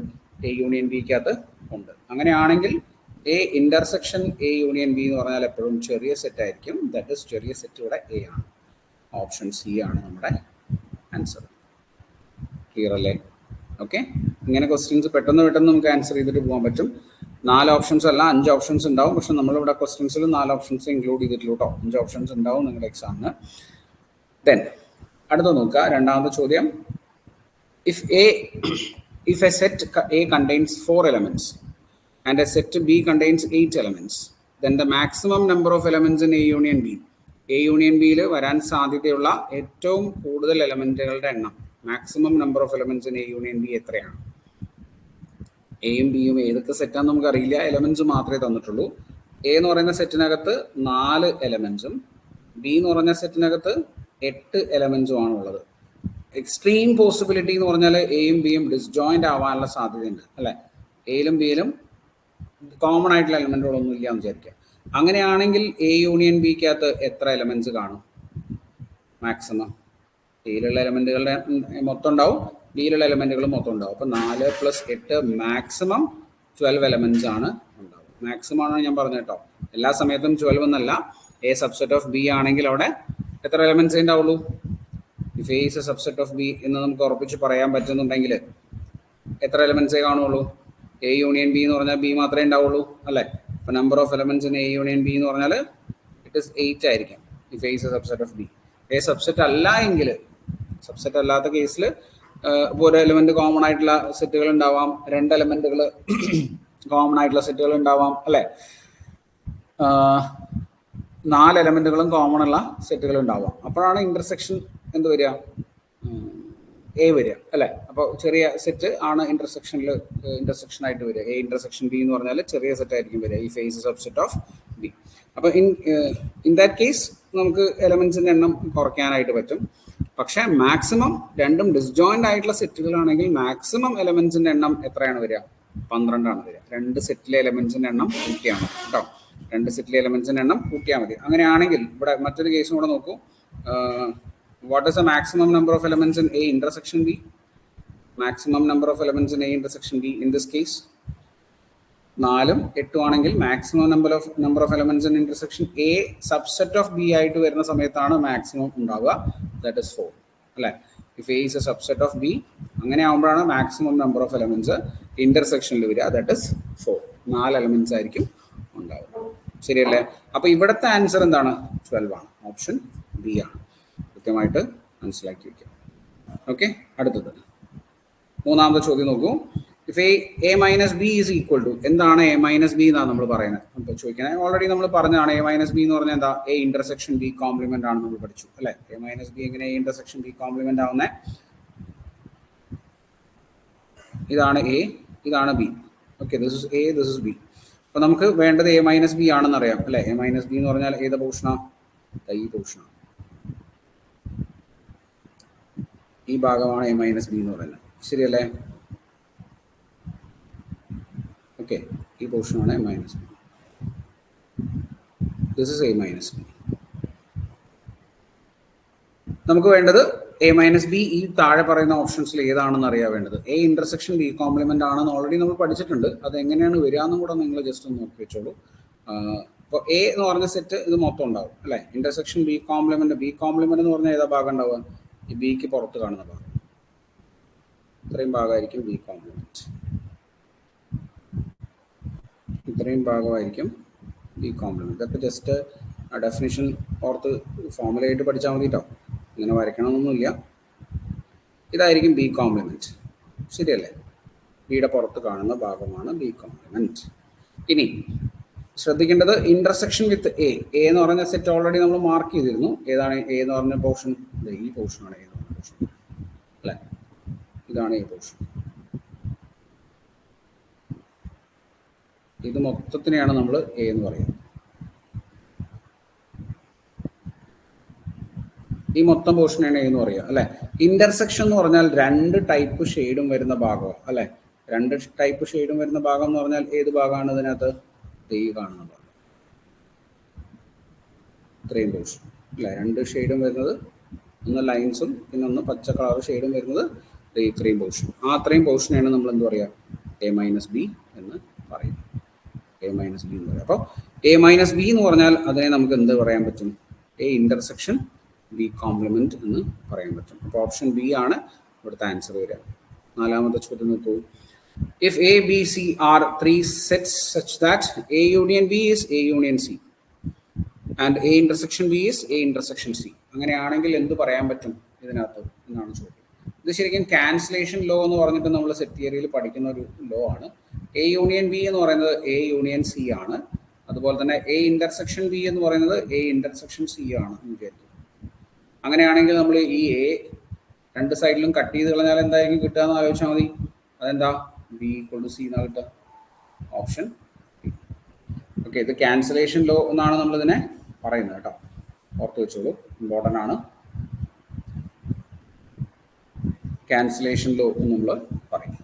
എ യൂണിയൻ ബിക്കകത്ത് ഉണ്ട്. അങ്ങനെയാണെങ്കിൽ A intersection A union B എന്ന് പറഞ്ഞാൽ എപ്പോഴും ചെറിയ സെറ്റ് ആയിരിക്കും. ദാറ്റ് ഇസ് ചെറിയ സെറ്റ് ഇവിടെ എ ആണ്. ഓപ്ഷൻ സി ആണ് നമ്മുടെ ആൻസർ. ക്ലിയർ അല്ലേ? ഓക്കെ, ഇങ്ങനെ ക്വസ്റ്റ്യൻസ് പെട്ടെന്ന് നമുക്ക് ആൻസർ ചെയ്തിട്ട് പോകാൻ പറ്റും. 4 ഓപ്ഷൻസ് അല്ല 5 ഓപ്ഷൻസ് ഉണ്ടാവും. പക്ഷെ നമ്മളിവിടെ ക്വസ്റ്റ്യൻസിൽ 4 ഓപ്ഷൻസ് ഇൻക്ലൂഡ് ചെയ്തിട്ടുള്ളൂ കേട്ടോ. 5 ഓപ്ഷൻസ് ഉണ്ടാവും നിങ്ങളുടെ എക്സാമിന്. ദെൻ അടുത്ത നോക്കുക, രണ്ടാമത്തെ ചോദ്യം. If a set A contains 4 elements and a set B contains 8 elements, then the maximum number of elements in A union B. A union B യിൽ വരാൻ സാധ്യതയുള്ള ഏറ്റവും കൂടുതൽ എലമെന്റുകളുടെ എണ്ണം, maximum number of elements in A union B എത്രയാണ്? എയും ബിയും ഏതൊക്കെ സെറ്റാന്ന് നമുക്കറിയില്ല, എലമെന്റ്സ് മാത്രമേ തന്നിട്ടുള്ളൂ. എ എന്ന് പറയുന്ന സെറ്റിനകത്ത് 4 എലമെന്റ്സും ബി എന്ന് പറഞ്ഞ സെറ്റിനകത്ത് 8 എലമെന്റ്സും ആണ് ഉള്ളത്. എക്സ്ട്രീം പോസിബിലിറ്റി എന്ന് പറഞ്ഞാൽ എയും ബിയും ഡിസ്ജോയിന്റ് ആവാനുള്ള സാധ്യതയുണ്ട് അല്ലെ. എയിലും ബിയിലും കോമൺ ആയിട്ടുള്ള എലമെന്റുകളൊന്നും ഇല്ല എന്ന് വിചാരിക്കുക. അങ്ങനെയാണെങ്കിൽ എ യൂണിയൻ ബിക്കകത്ത് എത്ര എലമെന്റ്സ് കാണും? മാക്സിമം എയിലുള്ള എലമെന്റുകളുടെ മൊത്തം ഉണ്ടാവും, ബിയിലുള്ള എലമെന്റുകൾ മൊത്തം ഉണ്ടാവും. അപ്പോൾ 4 + 8 മാക്സിമം 12 എലമെന്റ്സ് ആണ് ഉണ്ടാവും. മാക്സിമം ആണ് ഞാൻ പറഞ്ഞത് കേട്ടോ, എല്ലാ സമയത്തും 12 എന്നല്ല. എ സബ്സെറ്റ് ഓഫ് ബി ആണെങ്കിൽ അവിടെ എത്ര എലമെന്റ്സേ ഉണ്ടാവുള്ളൂ? If A is A subset of B എന്ന് നമുക്ക് ഉറപ്പിച്ച് പറയാൻ പറ്റുന്നുണ്ടെങ്കിൽ എത്ര എലമെന്റ്സേ കാണുള്ളൂ? എ യൂണിയൻ ബി എന്ന് പറഞ്ഞാൽ ബി മാത്രമേ ഉണ്ടാവുള്ളൂ അല്ലേ. അപ്പോൾ number of elements in A union B എന്ന് പറഞ്ഞാൽ ഇറ്റ് ഇസ് 8 ആയിരിക്കും if A is A subset of B. A subset അല്ല എങ്കിൽ, സബ്സെറ്റ് അല്ലാത്ത കേസിൽ ഇപ്പോൾ ഒരു എലമെന്റ് കോമൺ ആയിട്ടുള്ള സെറ്റുകൾ ഉണ്ടാവാം, 2 എലമെന്റുകൾ കോമൺ ആയിട്ടുള്ള സെറ്റുകൾ ഉണ്ടാവാം അല്ലേ, 4 എലമെന്റുകളും കോമൺ ഉള്ള സെറ്റുകൾ ഉണ്ടാവാം. അപ്പോഴാണ് ഇന്റർസെക്ഷൻ എന്ത് വരിക? എ വരിക അല്ലേ. അപ്പോൾ ചെറിയ സെറ്റ് ആണ് ഇന്റർസെക്ഷൻ ആയിട്ട് വരിക. എ ഇന്റർസെക്ഷൻ ബി എന്ന് പറഞ്ഞാൽ ചെറിയ സെറ്റ് ആയിരിക്കും വരിക, ഈ ഫേസ് സബ്സെറ്റ് ഓഫ് ബി. അപ്പോൾ ഇൻ ദാറ്റ് കേസ് നമുക്ക് എലമെന്റ്സിന്റെ എണ്ണം കുറയ്ക്കാനായിട്ട് പറ്റും. പക്ഷേ മാക്സിമം രണ്ടും ഡിസ്ജോയിന്റ് ആയിട്ടുള്ള സെറ്റുകളാണെങ്കിൽ മാക്സിമം എലമെന്റ്സിന്റെ എണ്ണം എത്രയാണ് വരിക? 12 ആണ് വരിക. 2 സെറ്റിലെ എലമെന്റ്സിന്റെ എണ്ണം കൂട്ടിയാൽ മതി കേട്ടോ. 2 സെറ്റിലെ എലമെന്റ്സിന്റെ എണ്ണം കൂട്ടിയാൽ മതി. അങ്ങനെയാണെങ്കിൽ ഇവിടെ മറ്റൊരു കേസും കൂടെ നോക്കൂ. What is the maximum number of elements in A intersection B? Maximum number of elements in A intersection B in this case 4 ഉം 8 ആണെങ്കിൽ maximum number of elements in intersection A subset of B ആയിട്ട് വരുന്ന സമയത്താണ് maximum ഉണ്ടാവുക, that is 4 അല്ലേ. If A is a subset of B, അങ്ങനെ ആവുമ്പോഴാണ് maximum number of elements ഇന്റർസെക്ഷനിൽ വരിക, that is 4. 4 elements ആയിരിക്കും ഉണ്ടാവുക. ശരിയല്ലേ? അപ്പോൾ ഇവിടുത്തെ ആൻസർ എന്താണ്? 12 ആണ്. ഓപ്ഷൻ ബി ആണ്. കൃത്യമായിട്ട് മനസ്സിലാക്കി വയ്ക്കാം. ഓക്കെ, അടുത്തത് മൂന്നാമത്തെ ചോദ്യം നോക്കൂ. If A minus B is equal to, എന്താണ് എ മൈനസ് ബി എന്നാണ് നമ്മൾ പറയുന്നത്? അപ്പോൾ ചോദിക്കണേ, ഓൾറെഡി നമ്മൾ പറഞ്ഞതാണ് എ മൈനസ് ബി എന്ന് പറഞ്ഞാൽ എന്താ? എ ഇന്റർസെക്ഷൻ ബി കോംപ്ലിമെന്റ് ആണ് നമ്മൾ പഠിച്ചു അല്ലേ. എ മൈനസ് ബി എങ്ങനെ എ ഇന്റർസെക്ഷൻ ബി കോംപ്ലിമെന്റ് ആവുന്നത്? ഇതാണ് എ, ഇതാണ് B. Okay, this is A, this is B. അപ്പോൾ നമുക്ക് വേണ്ടത് എ മൈനസ് ബി ആണെന്ന് അറിയാം അല്ലേ. എ മൈനസ് ബി എന്ന് പറഞ്ഞാൽ ഏത് പോർഷനാണ്? ഈ പോർഷനാണ്. ഈ ഭാഗമാണ് എ മൈനസ് ബി എന്ന് പറയുന്നത്. ശരിയല്ലേ? ഓക്കെ, ഈ പോർഷനാണ് A minus B. This is A minus B. നമുക്ക് വേണ്ടത് എ മൈനസ് ബി ഈ താഴെ പറയുന്ന ഓപ്ഷൻസിൽ ഏതാണെന്ന് അറിയാൻ വേണ്ടത്. എ ഇന്റർസെക്ഷൻ ബി കോംപ്ലിമെന്റ് ആണെന്ന് ഓൾറെഡി നമ്മൾ പഠിച്ചിട്ടുണ്ട്. അത് എങ്ങനെയാണ് വരിക എന്നും കൂടെ നിങ്ങൾ ജസ്റ്റ് ഒന്ന് നോക്കി വെച്ചോളൂ. ഇപ്പോൾ എ എന്ന് പറഞ്ഞ സെറ്റ് ഇത് മൊത്തം ഉണ്ടാവും അല്ലേ. ഇന്റർസെക്ഷൻ ബി കോംപ്ലിമെന്റ് എന്ന് പറഞ്ഞാൽ ഏതാ ഭാഗം ഉണ്ടാവുക? ഈ ബിക്ക് പുറത്ത് കാണുന്ന ഭാഗം, ഇത്രയും ഭാഗമായിരിക്കും ബി കോംപ്ലിമെന്റ്. ഇത്രയും ഭാഗമായിരിക്കും ബി കോംപ്ലിമെന്റ്. ഇതൊക്കെ ജസ്റ്റ് ഡെഫിനിഷൻ ഓർത്ത് ഫോർമുലയായിട്ട് പഠിച്ചാൽ മതി കേട്ടോ. ഇങ്ങനെ വരയ്ക്കണമെന്നൊന്നുമില്ല. ഇതായിരിക്കും ബി കോംപ്ലിമെന്റ്, ശരിയല്ലേ? ബിയുടെ പുറത്ത് കാണുന്ന ഭാഗമാണ് ബി കോംപ്ലിമെന്റ്. ഇനി ശ്രദ്ധിക്കേണ്ടത് ഇന്റർസെക്ഷൻ വിത്ത് എ. എ എന്ന് പറഞ്ഞ സെറ്റ് ഓൾറെഡി നമ്മൾ മാർക്ക് ചെയ്തിരുന്നു. ഏതാണ് എ എന്ന് പറഞ്ഞ പോർഷൻ? ഈ പോർഷനാണ് എ എന്ന് പറഞ്ഞ പോർഷൻ അല്ലേ. ഇതാണ് ഈ പോർഷൻ. ഇത് മൊത്തത്തിനെയാണ് നമ്മൾ എ എന്ന് പറയുന്നത്. ഈ മൊത്തം പോർഷനാണ് എ എന്ന് പറയുക അല്ലെ. ഇന്റർസെക്ഷൻ എന്ന് പറഞ്ഞാൽ രണ്ട് ടൈപ്പ് ഷെയ്ഡും വരുന്ന ഭാഗം അല്ലെ. രണ്ട് ടൈപ്പ് ഷെയ്ഡും വരുന്ന ഭാഗം എന്ന് പറഞ്ഞാൽ ഏത് ഭാഗമാണ് ഇതിനകത്ത്? ഈ കാണുന്ന ഭാഗം, ഇത്രയും പോർഷൻ അല്ലെ. രണ്ട് ഷെയ്ഡും വരുന്നത്, ഒന്ന് ലൈൻസും പിന്നെ ഒന്ന് പച്ച കളർ ഷെയ്ഡും വരുന്നത് ഇത്രയും പോർഷൻ. ആ അത്രയും പോർഷനാണ് നമ്മൾ എന്ത് പറയുക? എ മൈനസ് ബി എന്ന് പറയും. എ മൈനസ് ബി എന്ന് പറയാം. അപ്പോൾ എ മൈനസ് ബി എന്ന് പറഞ്ഞാൽ അതിനെ നമുക്ക് എന്ത് പറയാൻ പറ്റും? എ ഇന്റർസെക്ഷൻ ബി കോംപ്ലിമെന്റ് എന്ന് പറയാൻ പറ്റും. അപ്പോൾ ഓപ്ഷൻ ബി ആണ് ഇവിടുത്തെ ആൻസർ വരിക. നാലാമത്തെ ചോദ്യം നോക്കൂ. If A, B, C are three sets such that A union B is A union C and A intersection B is A intersection C. അങ്ങനെയാണെങ്കിൽ എന്ത് പറയാൻ പറ്റും ഇതിനകത്ത് എന്നാണ് ചോദ്യം. ഇത് ശരിക്കും ക്യാൻസലേഷൻ ലോ എന്ന് പറഞ്ഞിട്ട് നമ്മൾ സെറ്റ് തിയറിയിൽ പഠിക്കുന്ന ഒരു ലോ ആണ്. എ യൂണിയൻ ബി എന്ന് പറയുന്നത് എ യൂണിയൻ സി ആണ്. അതുപോലെ തന്നെ എ ഇന്റർസെക്ഷൻ ബി എന്ന് പറയുന്നത് എ ഇന്റർസെക്ഷൻ സി ആണ് എന്ന് വിചാരിക്കും. അങ്ങനെയാണെങ്കിൽ നമ്മൾ ഈ എ രണ്ട് സൈഡിലും കട്ട് ചെയ്ത് കളഞ്ഞാൽ എന്തായിരിക്കും കിട്ടുക എന്ന് ആലോചിച്ചാൽ മതി. അതെന്താ? ബി ഈക്വൽ ടു സി എന്നാണ് കിട്ടുക. Option B. ഓക്കെ, ഇത് ക്യാൻസലേഷൻ ലോ എന്നാണ് നമ്മളിതിനെ പറയുന്നത് കേട്ടോ. ഓർത്ത് വെച്ചോളൂ, ഇമ്പോർട്ടൻ്റ് ആണ്. ക്യാൻസലേഷൻ ലോ എന്ന് നമ്മൾ പറയും.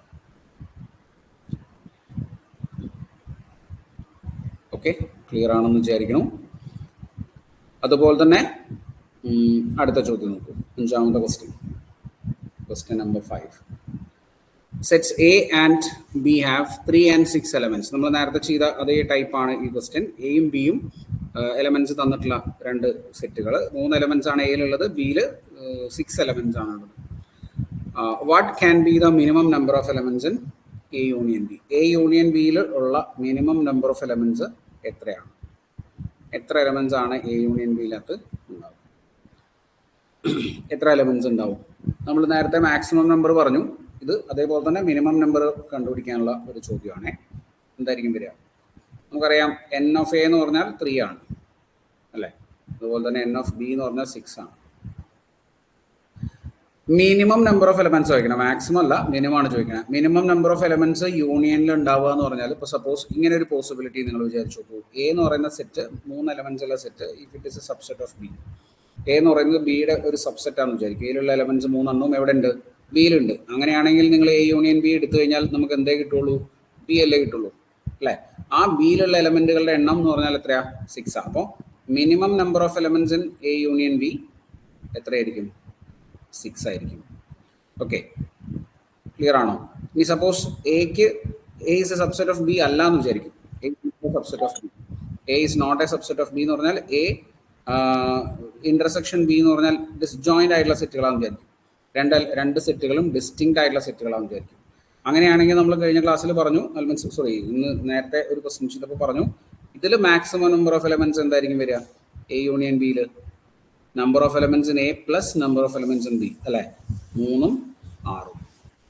ഓക്കെ, ക്ലിയർ ആണെന്ന് വിചാരിക്കണം. അതുപോലെ തന്നെ അടുത്ത ചോദ്യം നോക്കൂ. അഞ്ചാമത്തെ question number 5. Sets A and B have 3 and 6 elements. നമ്മൾ നേരത്തെ ചെയ്ത അതേ ടൈപ്പാണ് ഈ ക്വസ്റ്റ്യൻ. എയും ബിയും എലമെന്റ്സ് തന്നിട്ടുള്ള രണ്ട് സെറ്റുകൾ. 3 എലമെന്റ്സ് ആണ് എയിലുള്ളത്, ബിയിൽ 6 എലമെന്റ്സ് ആണ് ഉള്ളത്. What can be the minimum number of elements in A union B? A union ബിയിൽ ഉള്ള മിനിമം നമ്പർ ഓഫ് എലമെന്റ്സ് എത്രയാണ്? എത്ര എലമെന്റ്സ് ആണ് എ യൂണിയൻ ബിയിലകത്ത് ഉണ്ടാവും? എത്ര എലമെന്റ്സ് ഉണ്ടാവും? നമ്മൾ നേരത്തെ മാക്സിമം നമ്പർ പറഞ്ഞു. ഇത് അതേപോലെ തന്നെ മിനിമം നമ്പർ കണ്ടുപിടിക്കാനുള്ള ഒരു ചോദ്യമാണ്. എന്തായിരിക്കും വരിക? നമുക്കറിയാം എൻ ഓഫ് എ എന്ന് പറഞ്ഞാൽ 3 ആണ് അല്ലേ. അതുപോലെ തന്നെ എൻ ഓഫ് ബി എന്ന് പറഞ്ഞാൽ 6 ആണ്. മിനിമം നമ്പർ ഓഫ് എലമെന്റ്സ് ചോദിക്കണം, മാക്സിമം അല്ല, മിനിമം ആണ് ചോദിക്കണം. മിനിമം നമ്പർ ഓഫ് എലമെന്റ്സ് യൂണിയനിൽ ഉണ്ടാവുക എന്ന് പറഞ്ഞാൽ ഇപ്പോൾ സപ്പോസ് ഇങ്ങനെ ഒരു പോസിബിലിറ്റി നിങ്ങൾ വിചാരിച്ചു നോക്കൂ. എ എന്ന് പറയുന്ന സെറ്റ് 3 എലമെന്റ്സ് ഉള്ള set, if it is a subset of B. A എന്ന് പറയുന്നത് ബിയുടെ ഒരു സബ്സെറ്റ് ആണെന്ന് വിചാരിക്കും. എയിലുള്ള എലമെന്റ്സ് 3 എണ്ണവും എവിടെ ഉണ്ട്? ബിയിലുണ്ട്. അങ്ങനെയാണെങ്കിൽ നിങ്ങൾ എ യൂണിയൻ ബി എടുത്തു കഴിഞ്ഞാൽ നമുക്ക് എന്തേ കിട്ടുള്ളൂ? ബി അല്ലേ കിട്ടുള്ളൂ അല്ലേ. ആ ബിയിലുള്ള എലമെന്റുകളുടെ എണ്ണം എന്ന് പറഞ്ഞാൽ എത്രയാ? 6. അപ്പോൾ minimum number of elements in A union B എത്രയായിരിക്കും? 6 ആയിരിക്കും. ഓക്കെ, ക്ലിയർ ആണോ? ഇനി സപ്പോസ് എക്ക് A is a subset of B അല്ല എന്ന് വിചാരിക്കും. Subset of B, A is not a subset of B എന്ന് പറഞ്ഞാൽ എ ഇന്റർസെക്ഷൻ ബി എന്ന് പറഞ്ഞാൽ ഡിസ്ജോയിന്റ് ആയിട്ടുള്ള സെറ്റുകളാണെന്ന് വിചാരിക്കും. രണ്ട് സെറ്റുകളും ഡിസ്റ്റിങ്ക്റ്റ് ആയിട്ടുള്ള സെറ്റുകളാണെന്ന് വിചാരിക്കും. അങ്ങനെയാണെങ്കിൽ നമ്മൾ കഴിഞ്ഞ ക്ലാസ്സിൽ പറഞ്ഞു, ഇന്ന് നേരത്തെ ഒരു ക്വസ്റ്റ്യൻ ചെയ്തപ്പോൾ പറഞ്ഞു, ഇതിൽ മാക്സിമം നമ്പർ ഓഫ് എലമെന്റ്സ് എന്തായിരിക്കും വരിക? എ യൂണിയൻ ബിയിൽ number of elements in A plus number of elements in B അല്ലേ. 3ഉം 6ഉം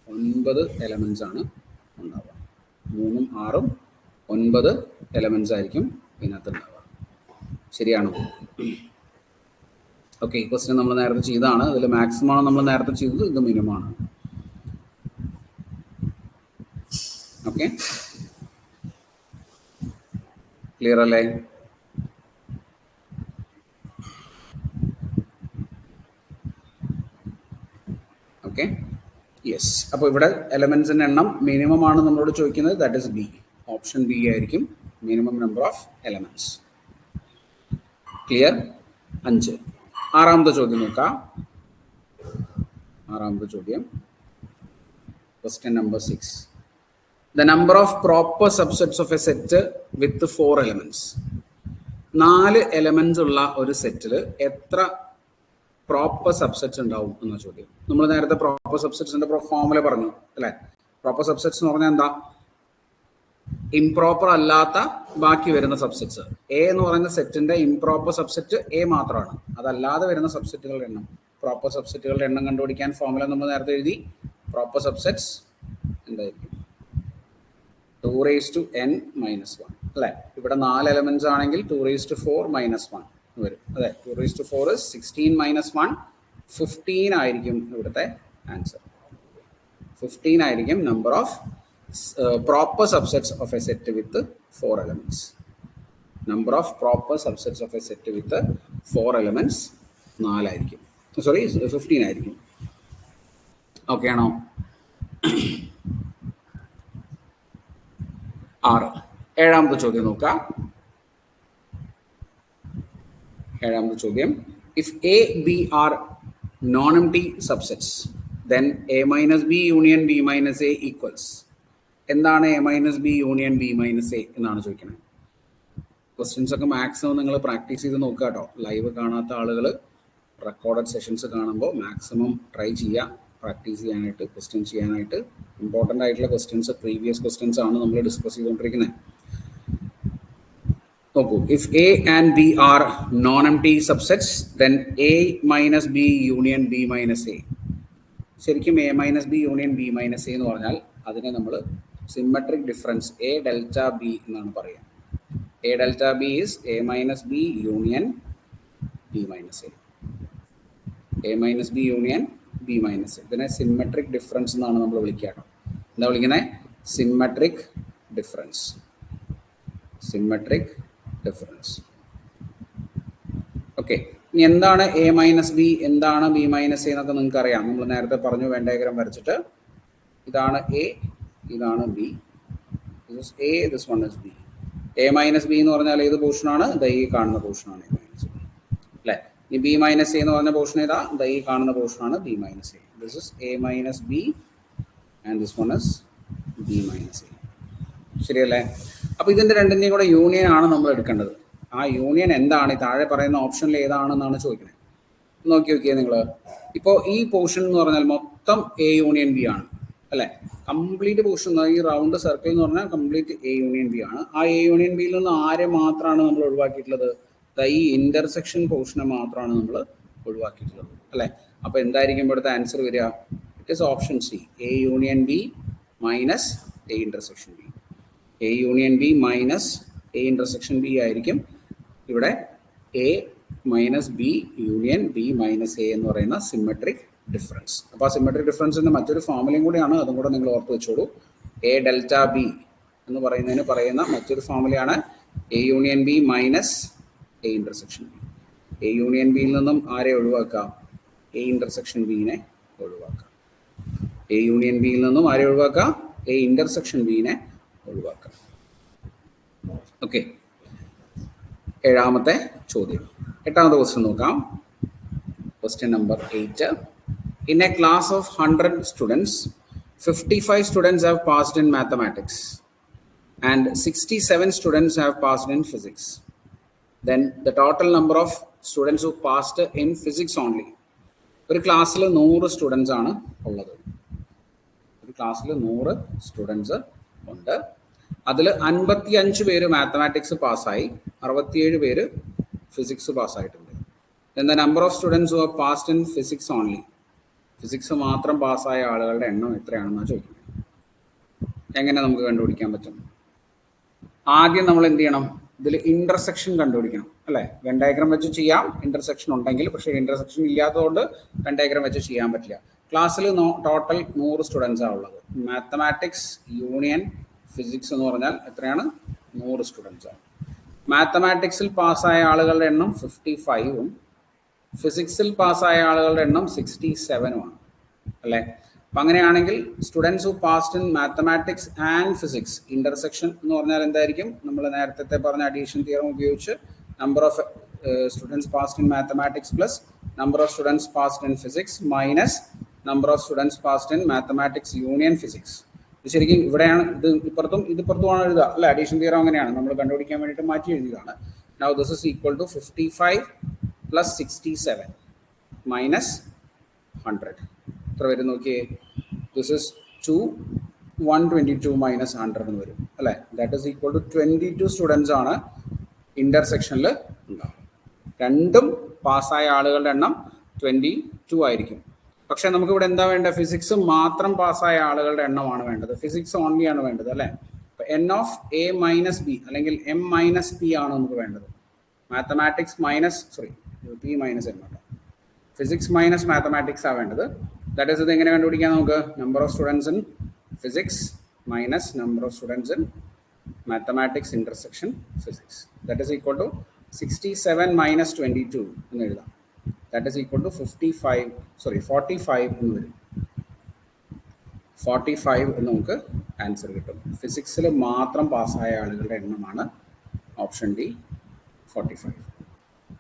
9 എലമെന്റ്സ് ആണ് ഉണ്ടാവുക. 3ഉം 6ഉം 9 എലമെന്റ്സ് ആയിരിക്കും ഇതിനകത്ത് ഉണ്ടാവുക. ശരിയാണോ? ഓക്കെ, ഈ ക്വസ്റ്റ്യൻ നമ്മൾ നേരത്തെ ചെയ്തതാണ്. ഇതിൽ മാക്സിമം ആണ് നമ്മൾ നേരത്തെ ചെയ്തത്, ഇത് മിനിമം ആണ്. ഓക്കെ, ക്ലിയർ അല്ലേ? Okay, yes. അപ്പോൾ ഇവിടെ എലമെന്റ്സിന്റെ എണ്ണം മിനിമം ആണ് നമ്മളോട് ചോദിക്കുന്നത്. That is B. Option B ആയിരിക്കും minimum number of elements. Clear? 5. ആറാമത്തെ ചോദ്യം നോക്കാം. ആറാമത്തെ ചോദ്യം, question number 6. The number of proper subsets of a set with 4 elements. 4 elements ഉള്ള ഒരു സെറ്റിൽ എത്ര പ്രോപ്പർ സബ്സെറ്റ്സ് ഉണ്ടാവും എന്ന ചോദ്യം. നമ്മൾ നേരത്തെ പ്രോപ്പർ സബ്സെറ്റ്സിന്റെ ഫോർമുല പറഞ്ഞു അല്ലെ. പ്രോപ്പർ സബ്സെറ്റ്സ് എന്ന് പറഞ്ഞാൽ എന്താ? ഇംപ്രോപ്പർ അല്ലാത്ത ബാക്കി വരുന്ന സബ്സെറ്റ്സ്. എ എന്ന് പറയുന്ന സെറ്റിന്റെ ഇംപ്രോപ്പർ സബ്സെറ്റ് എ മാത്രമാണ്. അതല്ലാതെ വരുന്ന സബ്സെറ്റുകളുടെ എണ്ണം, പ്രോപ്പർ സബ്സെറ്റുകളുടെ എണ്ണം കണ്ടുപിടിക്കാൻ ഫോർമുല നമ്മൾ നേരത്തെ എഴുതി. പ്രോപ്പർ സബ്സെറ്റ്സ് എന്തായിരിക്കും? 2n - 1 അല്ലെ. ഇവിടെ 4 എലമെന്റ്സ് ആണെങ്കിൽ 2⁴ - 1 വരും. അതെ, 2⁴ 16 - 1 15 ആയിരിക്കും ഇവിടുത്തെ ആൻസർ. 15 ആയിരിക്കും number of proper subsets of a set with 4 elements. Number of proper subsets of a set with 4 elements 4 ആയിരിക്കും. സോറി 15 ആയിരിക്കും. ഓക്കെ ആണോ? 6. ഏഴാമത്തെ ചോദ്യം നോക്കാം. ഏഴാമത്തെ ചോദ്യം, if A, B are non-empty subsets, then A minus B union B minus A equals. എന്താണ് A minus B union B minus A എന്നാണ് ചോദിക്കുന്നത്. ക്വസ്റ്റ്യൻസ് ഒക്കെ മാക്സിമം നിങ്ങൾ പ്രാക്ടീസ് ചെയ്ത് നോക്കുക കേട്ടോ. ലൈവ് കാണാത്ത ആളുകൾ റെക്കോർഡഡ് സെഷൻസ് കാണുമ്പോൾ മാക്സിമം ട്രൈ ചെയ്യുക, പ്രാക്ടീസ് ചെയ്യാനായിട്ട്, ക്വസ്റ്റ്യൻ ചെയ്യാനായിട്ട്. ഇമ്പോർട്ടൻ്റ് ആയിട്ടുള്ള ക്വസ്റ്റ്യൻസ്, പ്രീവിയസ് ക്വസ്റ്റ്യൻസ് ആണ് നമ്മൾ ഡിസ്കസ് ചെയ്തുകൊണ്ടിരിക്കുന്നത്. നോക്കൂ, if A and B are non empty subsets then A minus B union B minus A. ശരിക്കും A minus B union B minus A എന്ന് പറഞ്ഞാൽ അതിനെ നമ്മൾ symmetric difference A delta B എന്നാണ് പറയുക. A delta B is A minus B union B minus A. A minus B union B minus A. ഇതിനെ symmetric difference എന്നാണ് നമ്മൾ വിളിക്കുക. എന്താ വിളിക്കുന്നത്? Symmetric difference. Symmetric difference. Okay, ഇനി എന്താണ് എ മൈനസ് ബി, എന്താണ് ബി മൈനസ് എ എന്നൊക്കെ നിങ്ങൾക്ക് അറിയാം. നമ്മൾ നേരത്തെ പറഞ്ഞു, വെൻ ഡയഗ്രം വരച്ചിട്ട് ഇതാണ് എ, ഇതാണ് B. This is A, this one is B. A minus B എന്ന് പറഞ്ഞാൽ ഏത് പോർഷനാണ്? ദാ ഈ കാണുന്ന പോർഷനാണ് എ മൈനസ് ബി അല്ലേ. ഈ ബി മൈനസ് എ എന്ന് പറഞ്ഞ പോർഷൻ ഏതാ? ദാ ഈ കാണുന്ന പോർഷനാണ് B minus A. This is A minus B and this one is B minus A. ശരിയല്ലേ? അപ്പോൾ ഇതിൻ്റെ രണ്ടിൻ്റെയും കൂടെ യൂണിയൻ ആണ് നമ്മൾ എടുക്കേണ്ടത്. ആ യൂണിയൻ എന്താണ്? ഈ താഴെ പറയുന്ന ഓപ്ഷനിൽ ഏതാണെന്നാണ് ചോദിക്കുന്നത്. നോക്കി നോക്കിയേ നിങ്ങൾ. ഇപ്പോൾ ഈ പോർഷൻ എന്ന് പറഞ്ഞാൽ മൊത്തം എ യൂണിയൻ ബി ആണ് അല്ലേ. കംപ്ലീറ്റ് പോർഷൻ, ഈ റൗണ്ട് സർക്കിൾ എന്ന് പറഞ്ഞാൽ കംപ്ലീറ്റ് എ യൂണിയൻ ബി ആണ്. ആ എ യൂണിയൻ ബിയിൽ നിന്ന് ആരെ മാത്രമാണ് നമ്മൾ ഒഴിവാക്കിയിട്ടുള്ളത്? ഈ ഇന്റർസെക്ഷൻ പോർഷനെ മാത്രമാണ് നമ്മൾ ഒഴിവാക്കിയിട്ടുള്ളത് അല്ലേ. അപ്പോൾ എന്തായിരിക്കും ഇവിടുത്തെ ആൻസർ വരിക? It is option C, A union B minus A intersection B. A union B minus A intersection B ആയിരിക്കും ഇവിടെ A minus B union B minus A എന്ന് പറയുന്ന സിമെട്രിക് ഡിഫറൻസ്. അപ്പോൾ ആ സിമെട്രിക് ഡിഫറൻസിൻ്റെ മറ്റൊരു ഫോർമുലയും കൂടിയാണ്, അതും കൂടെ നിങ്ങൾ ഓർത്ത് വെച്ചോളൂ. എ ഡെൽറ്റ ബി എന്ന് പറയുന്നതിന് പറയുന്ന മറ്റൊരു ഫോർമുലയാണ് A union B minus A intersection B. A union ബിയിൽ നിന്നും ആരെ ഒഴിവാക്കാം? എ ഇന്റർസെക്ഷൻ ബിനെ ഒഴിവാക്കാം. എ യൂണിയൻ ബിയിൽ നിന്നും ആരെ ഒഴിവാക്കാം? എ ഇന്റർസെക്ഷൻ ബിനെ ഒഴിവാക്കാം. ഓക്കെ, ഏഴാമത്തെ ചോദ്യം. എട്ടാമത്തെ ക്വസ്റ്റ്യൻ നോക്കാം. Question number 8. In a class of 100 students, 55 students have passed in mathematics and 67 students have passed in physics. Then the total number of students who passed in physics only. ഒരു ക്ലാസ്സിൽ 100 students ആണ് ഉള്ളത്. ഒരു ക്ലാസ്സിൽ 100 students ഉണ്ട്. അതിൽ 55 പേര് mathematics പാസ്സായി, 67 പേര് physics പാസ്സായിട്ടുണ്ട്. Then the number of students who have passed in physics only. Physics മാത്രം പാസ്സായ ആളുകളുടെ എണ്ണം എത്രയാണെന്നാണ് ചോദിക്കുന്നത്. എങ്ങനെ നമുക്ക് കണ്ടുപിടിക്കാൻ പറ്റും? ആദ്യം നമ്മൾ എന്ത് ചെയ്യണം? ഇതിൽ ഇന്റർസെക്ഷൻ കണ്ടുപിടിക്കണം അല്ലേ. വെൻ ഡയഗ്രം വെച്ച് ചെയ്യാം ഇന്റർസെക്ഷൻ ഉണ്ടെങ്കിൽ, പക്ഷേ ഇന്റർസെക്ഷൻ ഇല്ലാത്തതുകൊണ്ട് വെൻ ഡയഗ്രം വെച്ച് ചെയ്യാൻ പറ്റില്ല. ക്ലാസ്സിൽ ടോട്ടൽ 100 സ്റ്റുഡൻസ് ആണ് ഉള്ളത്. മാത്തമാറ്റിക്സ് യൂണിയൻ ഫിസിക്സ് എന്ന് പറഞ്ഞാൽ എത്രയാണ്? 100 സ്റ്റുഡൻസ് ആണ്. മാത്തമാറ്റിക്സിൽ പാസ്സായ ആളുകളുടെ എണ്ണം 55ഉം ഫിസിക്സിൽ പാസ്സായ ആളുകളുടെ എണ്ണം 67ഉമാണ് അല്ലേ. അപ്പം അങ്ങനെയാണെങ്കിൽ students who passed in mathematics and physics, intersection എന്ന് പറഞ്ഞാൽ എന്തായിരിക്കും? നമ്മൾ നേരത്തെ പറഞ്ഞ അഡീഷൻ തിയറം ഉപയോഗിച്ച് number of students passed in mathematics plus number of students passed in physics minus number of students passed in mathematics union physics. ഇത് ശരിക്കും ഇവിടെയാണ് ഇതിപ്പുറത്തുമാണ് എഴുതുക അല്ലെ. അഡീഷൻ തിയറം അങ്ങനെയാണ് നമ്മൾ കണ്ടുപിടിക്കാൻ വേണ്ടിയിട്ട് മാറ്റി എഴുതിയതാണ്. Now this is equal to 55 plus 67 minus 100. എത്ര വരും നോക്കിയേ. This is 122 minus 100 എന്ന് വരും അല്ലെ. That is equal to 22 students ആണ് ഇന്റർസെക്ഷനിൽ ഉണ്ടാവും. രണ്ടും പാസ്സായ ആളുകളുടെ എണ്ണം 22 ആയിരിക്കും. പക്ഷെ നമുക്ക് ഇവിടെ എന്താ വേണ്ടത്? ഫിസിക്സ് മാത്രം പാസ്സായ ആളുകളുടെ എണ്ണമാണ് വേണ്ടത്. ഫിസിക്സ് ഓൺലി ആണ് വേണ്ടത് അല്ലെ. N of A minus B അല്ലെങ്കിൽ എം മൈനസ് പി ആണ് നമുക്ക് വേണ്ടത്. Mathematics minus P minus M ആണ്. ഫിസിക്സ് മൈനസ് മാത്തമാറ്റിക്സ് ആണ് വേണ്ടത്. ദാറ്റ് ഈസ് ഇത് എങ്ങനെ കണ്ടുപിടിക്കാം നമുക്ക്? Number of students in physics minus number of students in mathematics intersection physics. That is equal to 67 minus 22 എന്ന് എഴുതാം. ദാറ്റ് ഈസ് ഈക്വൽ ടു 45 എന്ന് വരും. 45 എന്ന് നമുക്ക് ആൻസർ കിട്ടും. ഫിസിക്സിൽ മാത്രം പാസ്സായ ആളുകളുടെ എണ്ണമാണ് ഓപ്ഷൻ ഡി 45.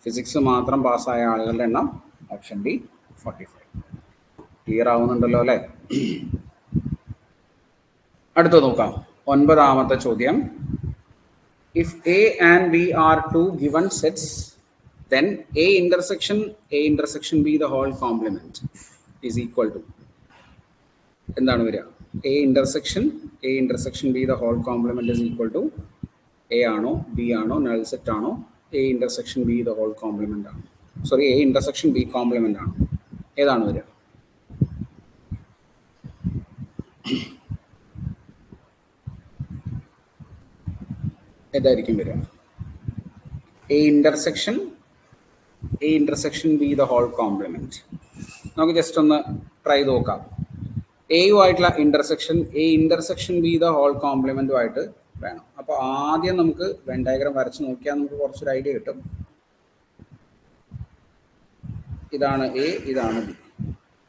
ഫിസിക്സ് മാത്രം പാസ്സായ ആളുകളുടെ എണ്ണം ഓപ്ഷൻ ഡി 45. ക്ലിയർ ആവുന്നുണ്ടല്ലോ അല്ലേ? അടുത്ത നോക്കാം. 9ാമത്തെ ചോദ്യം. If A and B are two given sets, then A intersection B the whole complement is equal to എന്താണ് വരിക? A intersection B the whole complement is equal to A ആണോ B ആണോ null set ആണോ A intersection B the whole complement ആണോ A intersection B complement ആണോ? ഏതാണ് വരിക? ഏതായിരിക്കും വരിക? A intersection B the whole complement. നമുക്ക് ജസ്റ്റ് ഒന്ന് ട്രൈ നോക്കാം. എയുമായിട്ടുള്ള ഇന്റർസെക്ഷൻ ബി ദ ഹോൾ കോംപ്ലിമെന്റുമായിട്ട് വേണം. അപ്പോൾ ആദ്യം നമുക്ക് വെൻ ഡയഗ്രാം വരച്ച് നോക്കിയാൽ നമുക്ക് കുറച്ചൊരു ഐഡിയ കിട്ടും. ഇതാണ് എ, ഇതാണ് ബി.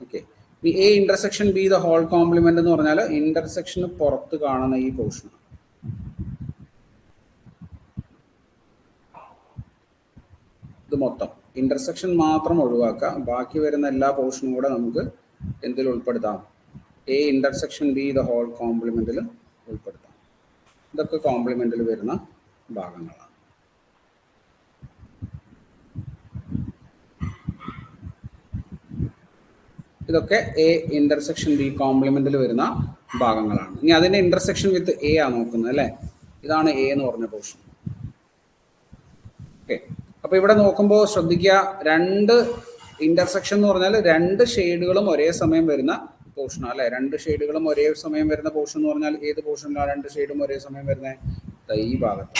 ഓക്കെ, ഈ A intersection B the whole complement എന്ന് പറഞ്ഞാൽ ഇന്റർസെക്ഷന് പുറത്ത് കാണുന്ന ഈ പോർഷൻ. ഇത് മൊത്തം ഇന്റർസെക്ഷൻ മാത്രം ഒഴിവാക്കുക. ബാക്കി വരുന്ന എല്ലാ പോർഷനും കൂടെ നമുക്ക് എന്തിൽ ഉൾപ്പെടുത്താം? A intersection B the whole കോംപ്ലിമെന്റിൽ ഉൾപ്പെടുത്താം. ഇതൊക്കെ കോംപ്ലിമെന്റിൽ വരുന്ന ഭാഗങ്ങളാണ്. ഇതൊക്കെ എ ഇന്റർസെക്ഷൻ ബി കോംപ്ലിമെന്റിൽ വരുന്ന ഭാഗങ്ങളാണ്. ഇനി അതിന്റെ ഇന്റർസെക്ഷൻ വിത്ത് എ ആണ് നോക്കുന്നത് അല്ലേ. ഇതാണ് എ എന്ന് പറഞ്ഞ പോർഷൻ. ഓക്കെ, അപ്പൊ ഇവിടെ നോക്കുമ്പോൾ ശ്രദ്ധിക്കുക, രണ്ട് ഇന്റർസെക്ഷൻ എന്ന് പറഞ്ഞാൽ രണ്ട് ഷെയ്ഡുകളും ഒരേ സമയം വരുന്ന പോർഷൻ അല്ലെ. രണ്ട് ഷെയ്ഡുകളും ഒരേ സമയം വരുന്ന പോർഷൻ എന്ന് പറഞ്ഞാൽ ഏത് പോർഷനിലാണ് രണ്ട് ഷെയ്ഡും ഒരേ സമയം വരുന്നത്? ഈ ഭാഗത്ത്.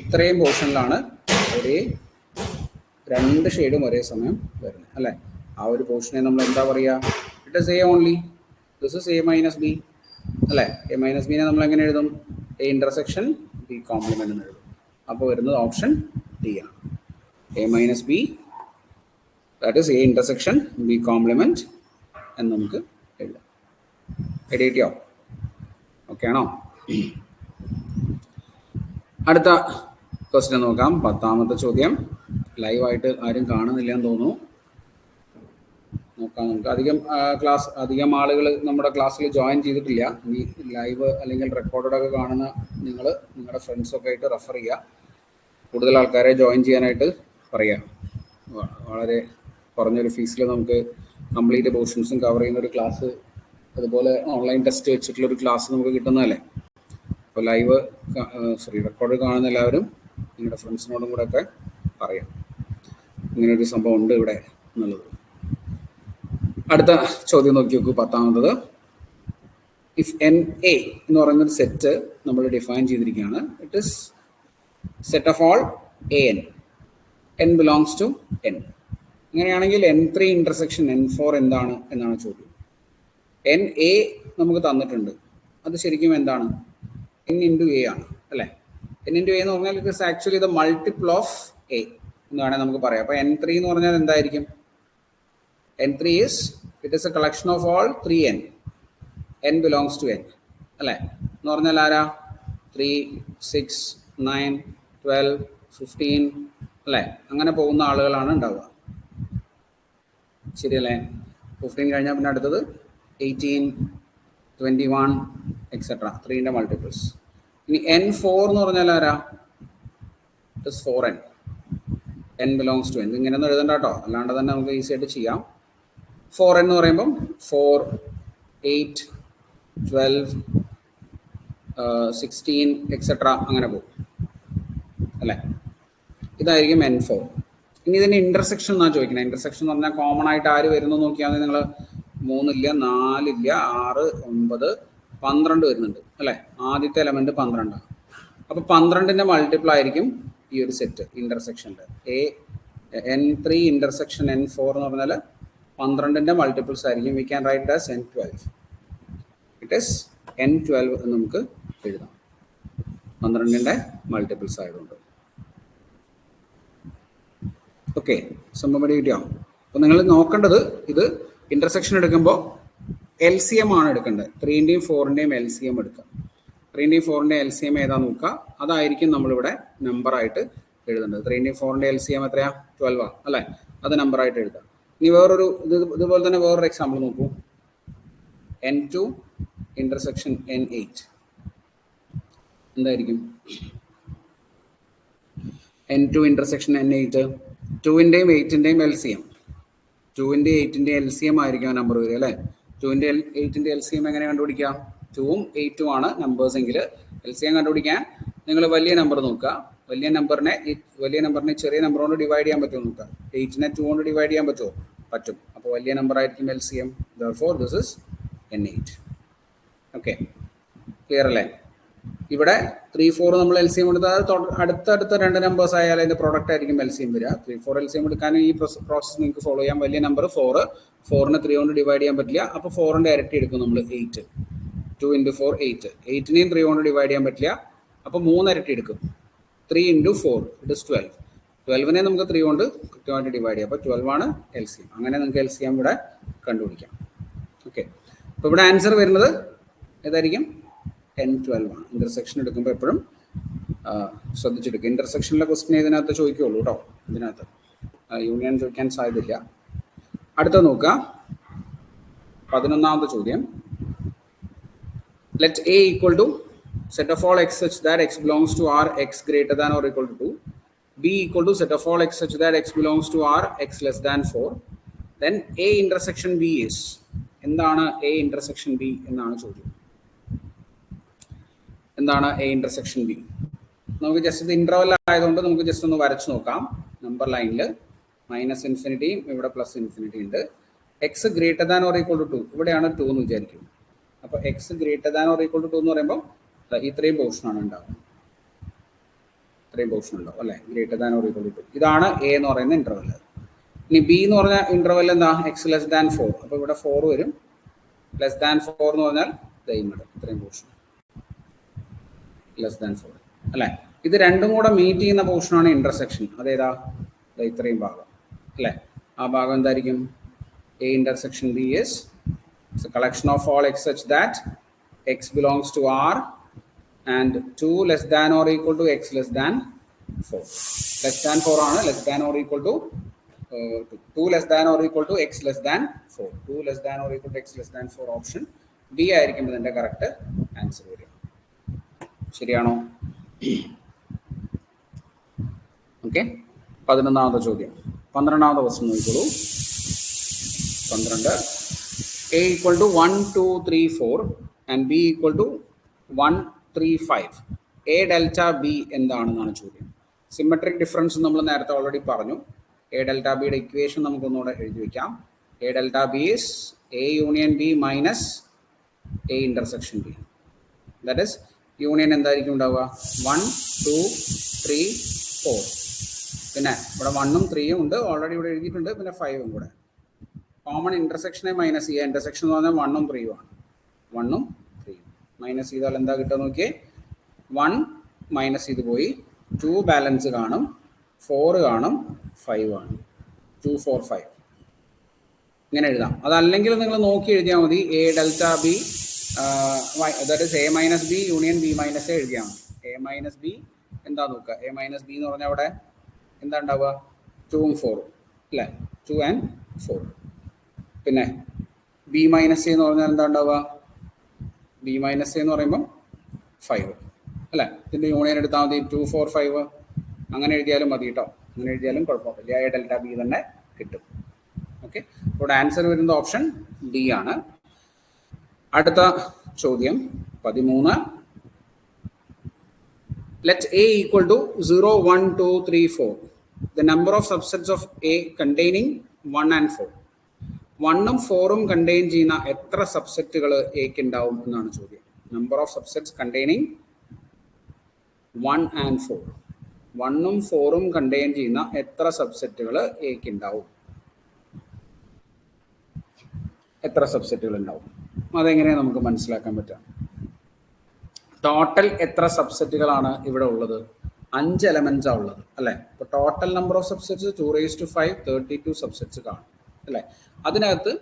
ഇത്രയും പോർഷനിലാണ് രണ്ട് ഷെയ്ഡും ഒരേ സമയം വരുന്നത് അല്ലെ. ആ ഒരു പോർഷനെ നമ്മൾ എന്താ പറയുക? It is A only. This is A minus B അല്ലെ. എ മൈനസ് ബിനെ നമ്മൾ എങ്ങനെ എഴുതും? എ ഇന്റർസെക്ഷൻ ബി കോംപ്ലിമെന്റ് എന്ന് എഴുതും. അപ്പോൾ വരുന്നത് ഓപ്ഷൻ ഡി ആണ്. A minus B, that is A intersection B complement എന്ന് നമുക്ക് എഴുതാം. എഡിറ്റിയോ ഓക്കെ ആണോ? അടുത്ത ക്വസ്റ്റ്യൻ നോക്കാം. 10ാമത്തെ ചോദ്യം. ലൈവായിട്ട് ആരും കാണുന്നില്ല എന്ന് തോന്നുന്നു. നോക്കാം നമുക്ക്. അധികം ആളുകൾ നമ്മുടെ ക്ലാസ്സിൽ ജോയിൻ ചെയ്തിട്ടില്ല. ഇനി ലൈവ് അല്ലെങ്കിൽ റെക്കോർഡൊക്കെ കാണുന്ന നിങ്ങൾ നിങ്ങളുടെ ഫ്രണ്ട്സൊക്കെ ആയിട്ട് റെഫർ ചെയ്യുക. കൂടുതൽ ആൾക്കാരെ ജോയിൻ ചെയ്യാനായിട്ട് പറയുക. വളരെ കുറഞ്ഞൊരു ഫീസിൽ നമുക്ക് കംപ്ലീറ്റ് പോർഷൻസും കവർ ചെയ്യുന്ന ഒരു ക്ലാസ്, അതുപോലെ ഓൺലൈൻ ടെസ്റ്റ് വെച്ചിട്ടുള്ളൊരു ക്ലാസ് നമുക്ക് കിട്ടുന്നതല്ലേ. അപ്പോൾ റെക്കോർഡ് കാണുന്ന എല്ലാവരും നിങ്ങളുടെ ഫ്രണ്ട്സിനോടും കൂടെ ഒക്കെ പറയാം ഇങ്ങനൊരു സംഭവം ഉണ്ട് ഇവിടെ എന്നുള്ളത്. അടുത്ത ചോദ്യം നോക്കി നോക്കൂ. 10ാമത്തത്. ഇഫ് എൻ എ എന്ന് പറയുന്നൊരു സെറ്റ് നമ്മൾ ഡിഫൈൻ ചെയ്തിരിക്കുകയാണ്. It is set of all A N belongs to N. അങ്ങനെയാണെങ്കിൽ N3 ഇന്റർസെക്ഷൻ N4 എന്താണ് എന്നാണ് ചോദ്യം. എൻ എ നമുക്ക് തന്നിട്ടുണ്ട്. അത് ശരിക്കും എന്താണ്? N ഇൻറ്റു എ ആണ് അല്ലേ. N ഇൻറ്റു എ എന്ന് പറഞ്ഞാൽ it is actually the multiple of A എന്ന് വേണമെങ്കിൽ നമുക്ക് പറയാം. അപ്പോൾ N3 എന്ന് പറഞ്ഞാൽ എന്തായിരിക്കും? N3 is it is a collection of all 3n. N belongs to n അല്ലേ. എന്ന് പറഞ്ഞാൽ ആരാ? 3, 6, 9, 12, 15, അല്ലേ? അങ്ങനെ പോകുന്ന ആളുകളാണ് ഉണ്ടാവുക. ശരിയല്ലേ? 15 കഴിഞ്ഞാൽ പിന്നെ അടുത്തത് 18, 21 എക്സെട്ര 3ന്റെ മൾട്ടിപ്പിൾസ്. ഇനി N4 എന്ന് പറഞ്ഞാൽ ആരാ? It is 4n. n belongs to n. ഇങ്ങനെയൊന്നും എഴുതണ്ട കേട്ടോ, അല്ലാണ്ട് തന്നെ നമുക്ക് ഈസി ആയിട്ട് ചെയ്യാം. 4n എന്ന് പറയുമ്പം 4, 8, 12, 16 എക്സെട്ര അങ്ങനെ പോകും അല്ലേ? ഇതായിരിക്കും N4. ഇനി ഇതിൻ്റെ ഇന്റർസെക്ഷൻ എന്നാണ് ചോദിക്കുന്നത്. ഇന്റർസെക്ഷൻ എന്ന് പറഞ്ഞാൽ കോമൺ ആയിട്ട് ആര് വരുന്നു നോക്കിയാൽ നിങ്ങൾ 3 ഇല്ല, 4 ഇല്ല, 6, 9, 12 വരുന്നുണ്ട് അല്ലേ? ആദ്യത്തെ എലമെന്റ് 12ആണ്. അപ്പോൾ 12ന്റെ മൾട്ടിപ്പിൾ ആയിരിക്കും ഈ ഒരു സെറ്റ് ഇന്റർസെക്ഷനിൽ. N3 ഇന്റർസെക്ഷൻ N4 എന്ന് പറഞ്ഞാൽ 12ന്റെ മൾട്ടിപ്പിൾസ് ആയിരിക്കും. We can write as N12. It is N12 എന്ന് നമുക്ക് എഴുതാം, 12ന്റെ മൾട്ടിപ്പിൾസ് ആയതുകൊണ്ട്. ഓക്കെ, സംഭവം കിട്ടിയോ? അപ്പോൾ നിങ്ങൾ നോക്കേണ്ടത് ഇത് ഇന്റർസെക്ഷൻ എടുക്കുമ്പോൾ LCM ആണ് എടുക്കേണ്ടത്. 3ന്റെയും 4ന്റെയും LCM എടുക്കുക. 3ന്റെയും 4ന്റെയും LCM ഏതാ നോക്കുക, അതായിരിക്കും നമ്മളിവിടെ നമ്പറായിട്ട് എഴുതേണ്ടത്. 3ന്റെയും 4ന്റെയും LCM എത്രയാ? 12 അല്ലേ? അത് നമ്പറായിട്ട് എഴുതാം. ഇനി വേറൊരു ഇതുപോലെ തന്നെ വേറൊരു എക്സാമ്പിൾ നോക്കൂ. N2 ഇന്റർസെക്ഷൻ N8 എന്തായിരിക്കും? N2 intersection N8, 2ന്റെയും 8ന്റെയും LCM. 2ന്റെയും 8ന്റെയും LCM ആയിരിക്കും ആ നമ്പർ വരിക അല്ലേ? 2ന്റെയും 8ന്റെയും LCM എങ്ങനെ കണ്ടുപിടിക്കാം? 2ഉം 8ഉം ആണ് നമ്പേഴ്സ് എങ്കിൽ LCM കണ്ടുപിടിക്കാൻ നിങ്ങൾ വലിയ നമ്പർ നോക്കുക. വലിയ നമ്പറിനെ ചെറിയ നമ്പർ കൊണ്ട് ഡിവൈഡ് ചെയ്യാൻ പറ്റുമോ നോക്കുക. 8നെ 2 കൊണ്ട് ഡിവൈഡ് ചെയ്യാൻ പറ്റുമോ? പറ്റും. അപ്പോൾ വലിയ നമ്പർ ആയിരിക്കും LCM. Therefore this is N8. Okay, clear അല്ലേ? ഇവിടെ 3, 4 നമ്മൾ LCM എടുത്താൽ അടുത്തടുത്ത 2 നമ്പേഴ്സ് ആയാലും അതിന്റെ പ്രോഡക്റ്റ് ആയിരിക്കും LCM വരിക. 3, 4 LCM എടുക്കാൻ ഈ പ്രോസസ് നിങ്ങൾക്ക് ഫോളോ ചെയ്യാം. വലിയ നമ്പർ 4നെ 3 കൊണ്ട് ഡിവൈഡ് ചെയ്യാൻ പറ്റില്ല. അപ്പോൾ 4ന്റെ ഇരട്ടി എടുക്കും നമ്മൾ 8. 2 × 4 8. 8നെയും 3 കൊണ്ട് ഡിവൈഡ് ചെയ്യാൻ പറ്റില്ല. അപ്പോൾ 3 ഇരട്ടി എടുക്കും. 3 × 4 ഇറ്റ് ഇസ് 12. 12നെ നമുക്ക് 3 കൊണ്ട് കൃത്യമായിട്ട് ഡിവൈഡ് ചെയ്യാം. അപ്പോൾ 12 ആണ് LCM. അങ്ങനെ നിങ്ങൾക്ക് LCM ഇവിടെ കണ്ടുപിടിക്കാം. ഓക്കെ, അപ്പോൾ ഇവിടെ ആൻസർ വരുന്നത് ഏതായിരിക്കും? N12 ആണ്. ഇന്റർസെക്ഷൻ എടുക്കുമ്പോൾ എപ്പോഴും ശ്രദ്ധിച്ചെടുക്കുക. ഇന്റർസെക്ഷനിലെ ക്വസ്റ്റ്യൻ ഇതിനകത്ത് ചോദിക്കുള്ളൂ കേട്ടോ. ഇതിനകത്ത് യൂണിയൻ ചോദിക്കാൻ സാധ്യതയില്ല. അടുത്ത നോക്കുക, 11ാമത്തെ ചോദ്യം. Let A equal to set of all x such that x belongs to R x greater than or equal to 2. B equal to set of all x such that x belongs to R x less than 4. Then A intersection B is. എന്താണ് A intersection B എന്നാണ് ചോദ്യം. എന്താണ് A intersection B? നമുക്ക് just ഇത് interval ആയതുകൊണ്ട് നമുക്ക് just ഒന്ന് വരച്ച് നോക്കാം. നമ്പർ ലൈനിൽ -∞ ഇവിടെ +∞ ഉണ്ട്. X greater than or equal to 2 ഇവിടെയാണ് 2 എന്ന് വിചാരിക്കും. അപ്പോൾ x greater than or equal to 2 എന്ന് പറയുമ്പോൾ ഇത്രയും പോർഷനാണ് ഉണ്ടാവുക. ഇത്രയും പോർഷൻ ഉണ്ടാവും അല്ലേ? Greater than or equal to 2. ഇതാണ് A എന്ന് പറയുന്ന ഇന്റർവെൽ. ഇനി B എന്ന് പറഞ്ഞ ഇന്റർവെൽ എന്താ? X less than 4. അപ്പോൾ ഇവിടെ 4 വരും. ലെസ് ദാൻ 4 എന്ന് പറഞ്ഞാൽ ഇത്രയും പോർഷൻ ലെസ് ദാൻ 4 അല്ലേ? ഇത് രണ്ടും കൂടെ മീറ്റ് ചെയ്യുന്ന പോർഷനാണ് ഇന്റർസെക്ഷൻ. അതേതാ? ഇത്രയും ഭാഗം അല്ലേ? ആ ഭാഗം എന്തായിരിക്കും? A intersection B is a collection of all x such that x belongs to R and 2 less than or equal to x less than 4. Less than 4 ആണ്. Less than or equal to 2 less than or equal to x less than 4. 2 less than or equal to x less than 4 option B ആയിരിക്കും ഇതിന്റെ correct answer വരിക. ശരിയാണോ? Okay, 11ാമത്തെ ചോദ്യം. 12ാമത്തെ question നോക്കിക്കോളൂ. 12. A equal to 1, 2, 3, 4 and B equal to 1, 3, 5. A delta B എന്താണെന്നാണ് ചോദ്യം. Symmetric difference നമ്മൾ നേരത്തെ ഓൾറെഡി പറഞ്ഞു. A delta B യുടെ ഇക്വേഷൻ നമുക്കൊന്നുകൂടെ എഴുതി വയ്ക്കാം. A delta B is A union B minus A intersection B. That is union എന്തായിരിക്കും ഉണ്ടാവുക? 1, 2, 3, 4. പിന്നെ ഇവിടെ 1ഉം 3ഉം ഉണ്ട്, ഓൾറെഡി ഇവിടെ എഴുതിയിട്ടുണ്ട്. പിന്നെ 5ഉം കൂടെ. കോമൺ ഇന്റർസെക്ഷനെ മൈനസ് ചെയ്യുക. ഇന്റർസെക്ഷൻ എന്ന് പറഞ്ഞാൽ 1ഉം 3ഉം ആണ്. 1ഉം 3ഉം മൈനസ് ചെയ്താൽ എന്താ കിട്ടുക നോക്കിയേ? 1 മൈനസ് ചെയ്ത് പോയി 2 ബാലൻസ് കാണും, 4 കാണും, 5 കാണും. 2, 4, 5 ഇങ്ങനെ എഴുതാം. അതല്ലെങ്കിൽ നിങ്ങൾ നോക്കി എഴുതിയാൽ മതി. A delta B that is A minus B union B minus A എഴുതിയാൽ മതി. A മൈനസ് B എന്താ നോക്കുക? A മൈനസ് B എന്ന് പറഞ്ഞാൽ അവിടെ എന്താ ഉണ്ടാവുക? 2ഉം 4ഉം അല്ലേ? 2 and 4. പിന്നെ ബി മൈനസ് എന്ന് പറഞ്ഞാൽ എന്താ ഉണ്ടാവുക? ബി മൈനസ് എന്ന് പറയുമ്പോൾ 5 അല്ലേ? ഇതിൻ്റെ യൂണിയൻ എടുത്താൽ മതി. 2 4 5 അങ്ങനെ എഴുതിയാലും മതി കേട്ടോ. അങ്ങനെ എഴുതിയാലും കുഴപ്പമില്ല. എ ഡെൽറ്റ ബി തന്നെ കിട്ടും. ഓക്കെ, ഇവിടെ ആൻസർ വരുന്നത് ഓപ്ഷൻ ഡി ആണ്. അടുത്ത ചോദ്യം 13. Let A equal to 0, 1, 2, 3, 4. The number of subsets of A containing 1 and 4. 1ഉം 4ഉം കണ്ടെയ്ൻ ചെയ്യുന്ന എത്ര സബ്സെറ്റുകൾ എക്ക് ഉണ്ടാവും എന്നാണ് ചോദ്യം. Number of subsets containing 1 and 4. 1ഉം 4ഉം കണ്ടെയ്ൻ ചെയ്യുന്ന എത്ര സബ്സെറ്റുകൾ എക്ക് ഉണ്ടാവും? എത്ര സബ്സെറ്റുകൾ ഉണ്ടാവും? അതെങ്ങനെയാണ് നമുക്ക് മനസ്സിലാക്കാൻ പറ്റുക? ടോട്ടൽ എത്ര സബ്സെറ്റുകളാണ് ഇവിടെ ഉള്ളത്? 5 എലമെന്റ്സാണ് ഉള്ളത് അല്ലേ? അപ്പോൾ total number of subsets 2⁵5 32 subsets കാണും അല്ലേ? അതിനകത്ത്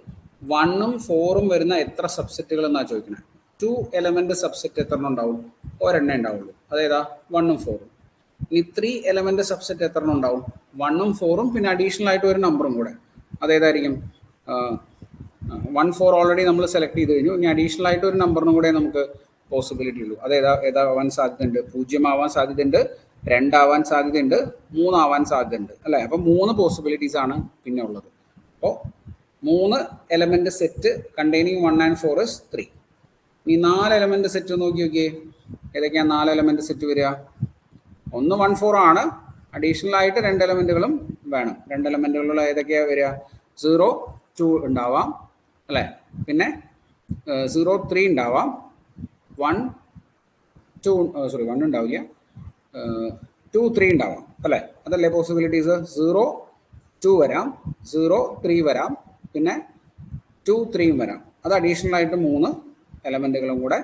1ഉം 4ഉം വരുന്ന എത്ര സബ്സെറ്റുകൾ എന്നാണ് ചോദിക്കുന്നത്. 2 എലമെന്റ് സബ്സെറ്റ് എത്ര ഉണ്ടാവും? ഒരെണ്ണേ ഉണ്ടാവുള്ളൂ. അതേതാ? 1ഉം 4ഉം. ഇനി 3 എലമെന്റ് സബ്സെറ്റ് എത്ര ഉണ്ടാവും? 1ഉം 4ഉം പിന്നെ അഡീഷണൽ ആയിട്ട് ഒരു നമ്പറും കൂടെ. അതേതായിരിക്കും? 1 4 ഓൾറെഡി നമ്മൾ സെലക്ട് ചെയ്ത് കഴിഞ്ഞു. ഇനി അഡീഷണൽ ആയിട്ട് ഒരു നമ്പറിനും കൂടെ നമുക്ക് പോസിബിലിറ്റി ഉള്ളൂ. അത് ഏതാവാൻ സാധ്യതയുണ്ട്? 0 ആവാൻ സാധ്യതയുണ്ട്, 2 ആവാൻ സാധ്യതയുണ്ട്, 3 ആവാൻ സാധ്യതയുണ്ട് അല്ലേ? അപ്പം 3 പോസിബിലിറ്റീസ് ആണ് പിന്നെ ഉള്ളത്. അപ്പോൾ 3 element set containing 1 and 4 is 3. ഇനി 4 എലമെന്റ് സെറ്റ് നോക്കി നോക്കിയേ. ഏതൊക്കെയാണ് 4 എലമെന്റ് സെറ്റ് വരിക? ഒന്ന് 1 4 ആണ്. അഡീഷണൽ ആയിട്ട് 2 എലമെന്റുകളും വേണം. 2 എലമെന്റുകളുള്ള ഏതൊക്കെയാണ് വരിക? 0 2 ഉണ്ടാവാം അല്ലേ? പിന്നെ 0 3 ഉണ്ടാവാം, 1 2 1 ഉണ്ടാവില്ല, 2 3 ഉണ്ടാവാം അല്ലേ? അതല്ലേ പോസിബിലിറ്റീസ്? 0 2 വരാം, 0 3 വരാം, പിന്നെ 2 3 വരാം. അത് അഡീഷണൽ ആയിട്ട് 3 എലമെന്റുകളും കൂടെ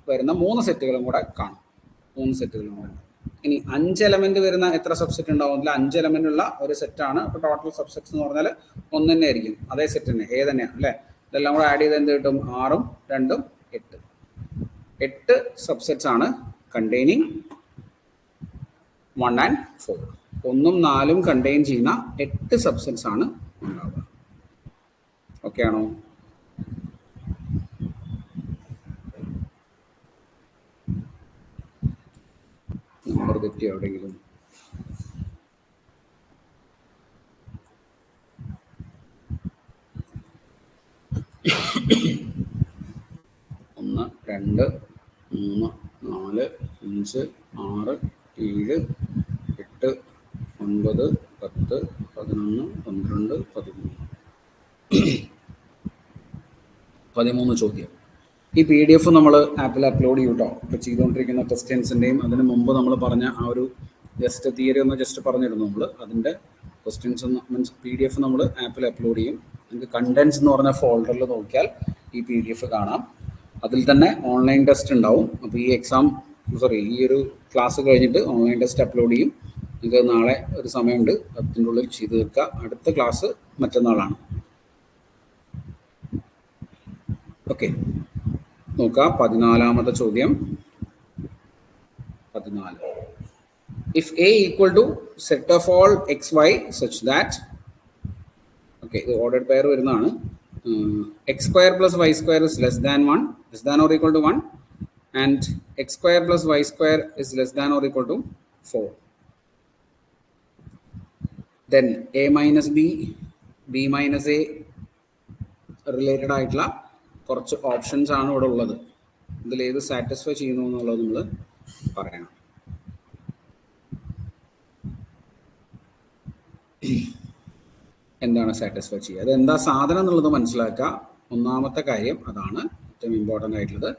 വരുന്ന 3 സെറ്റുകളും കൂടെ കാണും. 3 സെറ്റുകളും കൂടെ. ഇനി 5 എലമെന്റ് വരുന്ന എത്ര സബ്സെറ്റ് ഉണ്ടാവും? 5 എലമെന്റ് ഉള്ള ഒരു സെറ്റാണ്. അപ്പോൾ ടോട്ടൽ സബ്സെറ്റ്സ് എന്ന് പറഞ്ഞാൽ 1 തന്നെ ആയിരിക്കും. അതേ സെറ്റ് തന്നെ, ഏ തന്നെയാണ് അല്ലേ? ഇതെല്ലാം കൂടെ ആഡ് ചെയ്ത് എന്ത് കിട്ടും? 6ഉം 2ഉം 8. 8 സബ്സെറ്റ്സ് ആണ് കണ്ടെയ്നിങ് 1 and 4. 1ഉം 4ഉം കണ്ടെയ്ൻ ചെയ്യുന്ന 8 സബ്സെറ്റ്സ് ആണ് ഉണ്ടാവുക. ഓക്കെ ആണോ? നമ്പർ തെറ്റി എവിടെയെങ്കിലും? ഒന്ന് 2 3 4 5 6 7 8 9 10 11 12 13 ചോദ്യം. ഈ PDF നമ്മൾ ആപ്പിൽ അപ്ലോഡ് ചെയ്യും കേട്ടോ. ഇപ്പോൾ ചെയ്തുകൊണ്ടിരിക്കുന്ന ക്വസ്റ്റ്യൻസിൻ്റെയും അതിന് മുമ്പ് നമ്മൾ പറഞ്ഞ ആ ഒരു ജസ്റ്റ് തിയറി ഒന്ന് ജസ്റ്റ് പറഞ്ഞിരുന്നു നമ്മൾ. അതിൻ്റെ ക്വസ്റ്റ്യൻസ് ഒന്ന് മീൻസ് PDF നമ്മൾ ആപ്പിൽ അപ്ലോഡ് ചെയ്യും. നിങ്ങൾക്ക് കണ്ടൻസ് എന്ന് പറഞ്ഞ ഫോൾഡറിൽ നോക്കിയാൽ ഈ PDF കാണാം. അതിൽ തന്നെ ഓൺലൈൻ ടെസ്റ്റ് ഉണ്ടാവും. അപ്പോൾ ഈ ഒരു ക്ലാസ് കഴിഞ്ഞിട്ട് ഓൺലൈൻ ടെസ്റ്റ് അപ്ലോഡ് ചെയ്യും. നിങ്ങൾക്ക് നാളെ ഒരു സമയമുണ്ട്, അതിൻ്റെ ഉള്ളിൽ ചെയ്ത് തീർക്കുക. അടുത്ത ക്ലാസ് മറ്റന്നാളാണ്. ഓക്കെ, നോക്കാം 14ാമത്തെ ചോദ്യം. 14. If A equal to set of all xy such that, okay, the ordered pair വരുന്നതാണ്. X square plus y square is less than 1, less than or equal to 1, and x square plus y square is less than or equal to 4. Then A minus B, B minus A related ആയിട്ടുള്ള കുറച്ച് options ആണ് ഇവിടെ ഉള്ളത്. ഇതിലേത് satisfy ചെയ്യുന്നു എന്നുള്ളത് നമ്മൾ പറയണം. എന്താണ് സാറ്റിസ്ഫൈ ചെയ്യുക, അതെന്താ സാധനം എന്നുള്ളത് മനസ്സിലാക്കുക. ഒന്നാമത്തെ കാര്യം അതാണ് ഏറ്റവും ഇമ്പോർട്ടൻ്റ് ആയിട്ടുള്ളത്.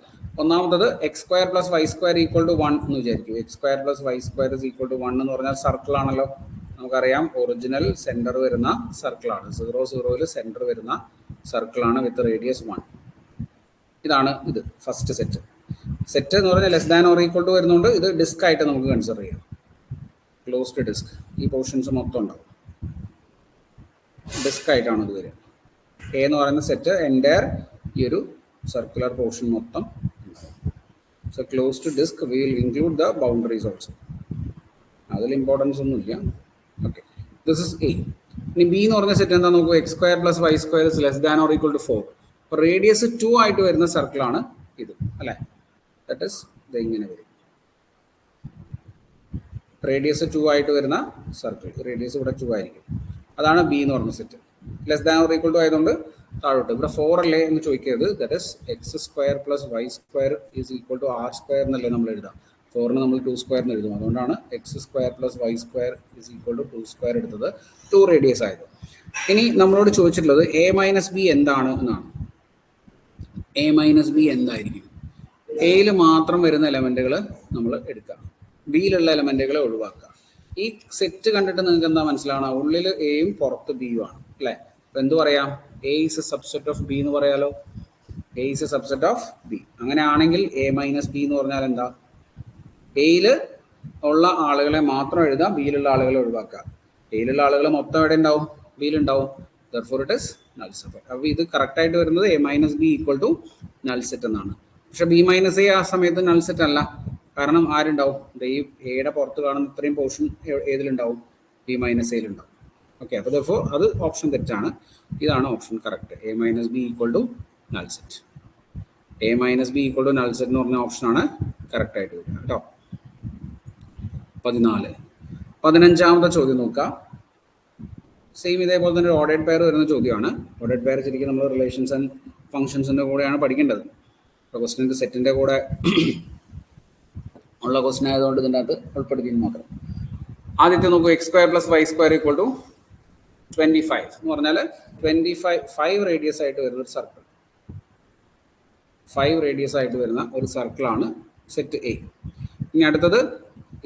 ഒന്നാമത്തത് x square plus y square equal to 1 എന്ന് വിചാരിക്കും. X square plus y square is equal to 1 എന്ന് പറഞ്ഞാൽ സർക്കിൾ ആണല്ലോ. നമുക്കറിയാം ഒറിജിനൽ സെൻറ്റർ വരുന്ന സർക്കിളാണ്. 0 0ൽ സെൻറ്റർ വരുന്ന സർക്കിളാണ് വിത്ത് റേഡിയസ് 1. ഇതാണ് ഇത് ഫസ്റ്റ് സെറ്റ്. സെറ്റ് എന്ന് പറഞ്ഞാൽ less than or equal to വരുന്നതുകൊണ്ട് ഇത് ഡിസ്ക് ആയിട്ട് നമുക്ക് കൺസിഡർ ചെയ്യാം. ക്ലോസ്ഡ് ഡിസ്ക്, ഈ പോർഷൻസ് മൊത്തം ഉണ്ടാവും. ഡിസ്ക് ആയിട്ടാണ് ഇത് വരിക. എ എന്ന് പറയുന്ന സെറ്റ് എൻ്റയർ ഈ ഒരു സർക്കുലർ പോർഷൻ മൊത്തം ഉണ്ടാവും. So closed disc will include the boundaries also. അതിൽ ഇമ്പോർട്ടൻസ് ഒന്നുമില്ല. Okay, this is A. ഇനി ബി എന്ന് പറഞ്ഞ സെറ്റ് എന്താ നോക്കൂ, x square plus y square is less than or equal to 4. അപ്പോൾ റേഡിയസ് 2 ആയിട്ട് വരുന്ന സർക്കിളാണ് ഇത് അല്ലേ. ദാറ്റ് ഇസ് ഇത് ഇങ്ങനെ വരും. റേഡിയസ് 2 ആയിട്ട് വരുന്ന സർക്കിൾ, റേഡിയസ് ഇവിടെ 2 ആയിരിക്കും. അതാണ് ബി എന്ന് പറഞ്ഞ set. Less than or equal to ആയതുകൊണ്ട് താഴോട്ട്. ഇവിടെ 4 അല്ലേ എന്ന് ചോദിക്കരുത്. That is x square plus y square is equal to r square എന്നല്ലേ നമ്മൾ എഴുതാം. 4ന് നമ്മൾ 2 സ്ക്വയർ എന്ന് എഴുതും. അതുകൊണ്ടാണ് x square plus y square is equal to 2 square എടുത്തത്, 2 റേഡിയസ് ആയത്. ഇനി നമ്മളോട് ചോദിച്ചിട്ടുള്ളത് എ മൈനസ് ബി എന്താണ് എന്നാണ്. എ മൈനസ് ബി എന്തായിരിക്കും? എയിൽ മാത്രം വരുന്ന എലമെന്റുകൾ നമ്മൾ എടുക്കുക, ബിയിലുള്ള എലമെന്റുകളെ ഒഴിവാക്കുക. ഈ സെറ്റ് കണ്ടിട്ട് നിങ്ങൾക്ക് എന്താ മനസ്സിലാവണം? ഉള്ളിൽ എയും പുറത്ത് ബിയും ആണ് അല്ലേ. അപ്പൊ എന്ത് പറയാം? A is a subset of B എന്ന് പറയാലോ. A is a subset of B. അങ്ങനെയാണെങ്കിൽ എ മൈനസ് ബി എന്ന് പറഞ്ഞാൽ എന്താ? എയിൽ ഉള്ള ആളുകളെ മാത്രം എഴുതാം, ബിയിലുള്ള ആളുകളെ ഒഴിവാക്കുക. എയിലുള്ള ആളുകൾ മൊത്തം എവിടെ ഉണ്ടാവും? ബിയിലുണ്ടാവും. therefore it is null set. അപ്പോൾ ഇത് കറക്റ്റ് ആയിട്ട് വരുന്നത് A minus B equal to null set എന്നാണ്. പക്ഷെ ബി മൈനസ് എ ആ സമയത്ത് നൾ സെറ്റ് അല്ല. കാരണം ആരുണ്ടാവും? ഈ എയുടെ പുറത്ത് കാണുന്ന ഇത്രയും പോർഷൻ ഏതിലുണ്ടാവും? ബി മൈനസ് എയിലുണ്ടാവും. ഓക്കെ, അപ്പോൾ therefore അത് ഓപ്ഷൻ തെറ്റാണ്. ഇതാണ് option correct. A minus B equal to null set. A minus B equal to null set എന്ന് പറഞ്ഞ ഓപ്ഷനാണ് കറക്റ്റ് ആയിട്ട് വരിക കേട്ടോ. 14. 15ാമത്തെ ചോദ്യം നോക്കാം. സെയിം ഇതേപോലെ തന്നെ ഒരു ഓർഡേഡ് പെയർ വരുന്ന ചോദ്യമാണ്. ഓർഡേഡ് പെയർ ശരിക്കും നമ്മൾ റിലേഷൻസ് ആൻഡ് ഫംഗ്ഷൻസിൻ്റെ കൂടെയാണ് പഠിക്കേണ്ടത്. ഇപ്പോൾ ക്വസ്റ്റിൻ്റെ സെറ്റിൻ്റെ കൂടെ ഉള്ള ക്വസ്റ്റൻ ആയതുകൊണ്ട് ഇതിൻ്റെ അകത്ത് ഉൾപ്പെടുത്തിയെന്ന് മാത്രം. ആദ്യത്തെ നോക്കൂ, x square plus y square equal to 25 എന്ന് പറഞ്ഞാൽ 5 റേഡിയസ് ആയിട്ട് വരുന്ന ഒരു സർക്കിൾ. 5 റേഡിയസ് ആയിട്ട് വരുന്ന ഒരു സർക്കിളാണ് സെറ്റ് എ. ഇനി അടുത്തത്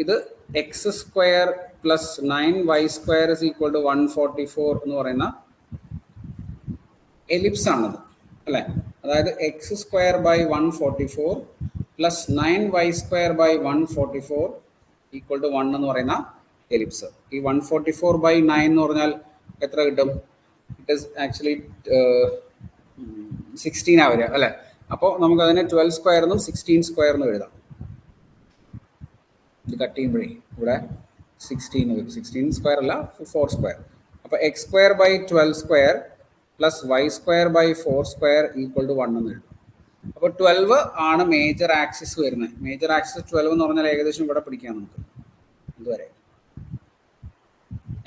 ഇത് x square plus 9y square is equal to 144 എന്ന് പറയുന്ന എലിപ്സ് ആണത് അല്ലേ. അതായത് x square by 144 plus 9y square by 144 equal to 1 എന്ന് പറയുന്ന എലിപ്സ്. ഈ 144 ബൈ 9 എന്ന് പറഞ്ഞാൽ എത്ര കിട്ടും? ഇറ്റ് ഈസ് ആക്ച്വലി 16 ആ വരിക അല്ലേ. അപ്പോൾ നമുക്ക് അതിനെ 12 സ്ക്വയർ എന്നും 16 സ്ക്വയർ എന്നും എഴുതാം. ഇത് കട്ട് ചെയ്യുമ്പോഴേ ഇവിടെ 16 വരും. 16 സ്ക്വയർ അല്ല, 4 സ്ക്വയർ. അപ്പോൾ x square by 12 square plus y square by 4 square equal to 1 എന്ന് എഴുതും. അപ്പോൾ 12 ആണ് മേജർ ആക്സിസ് വരുന്നത്. മേജർ ആക്സിസ് 12 എന്ന് പറഞ്ഞാൽ ഏകദേശം ഇവിടെ പിടിക്കാം നമുക്ക് ഇതുവരെ.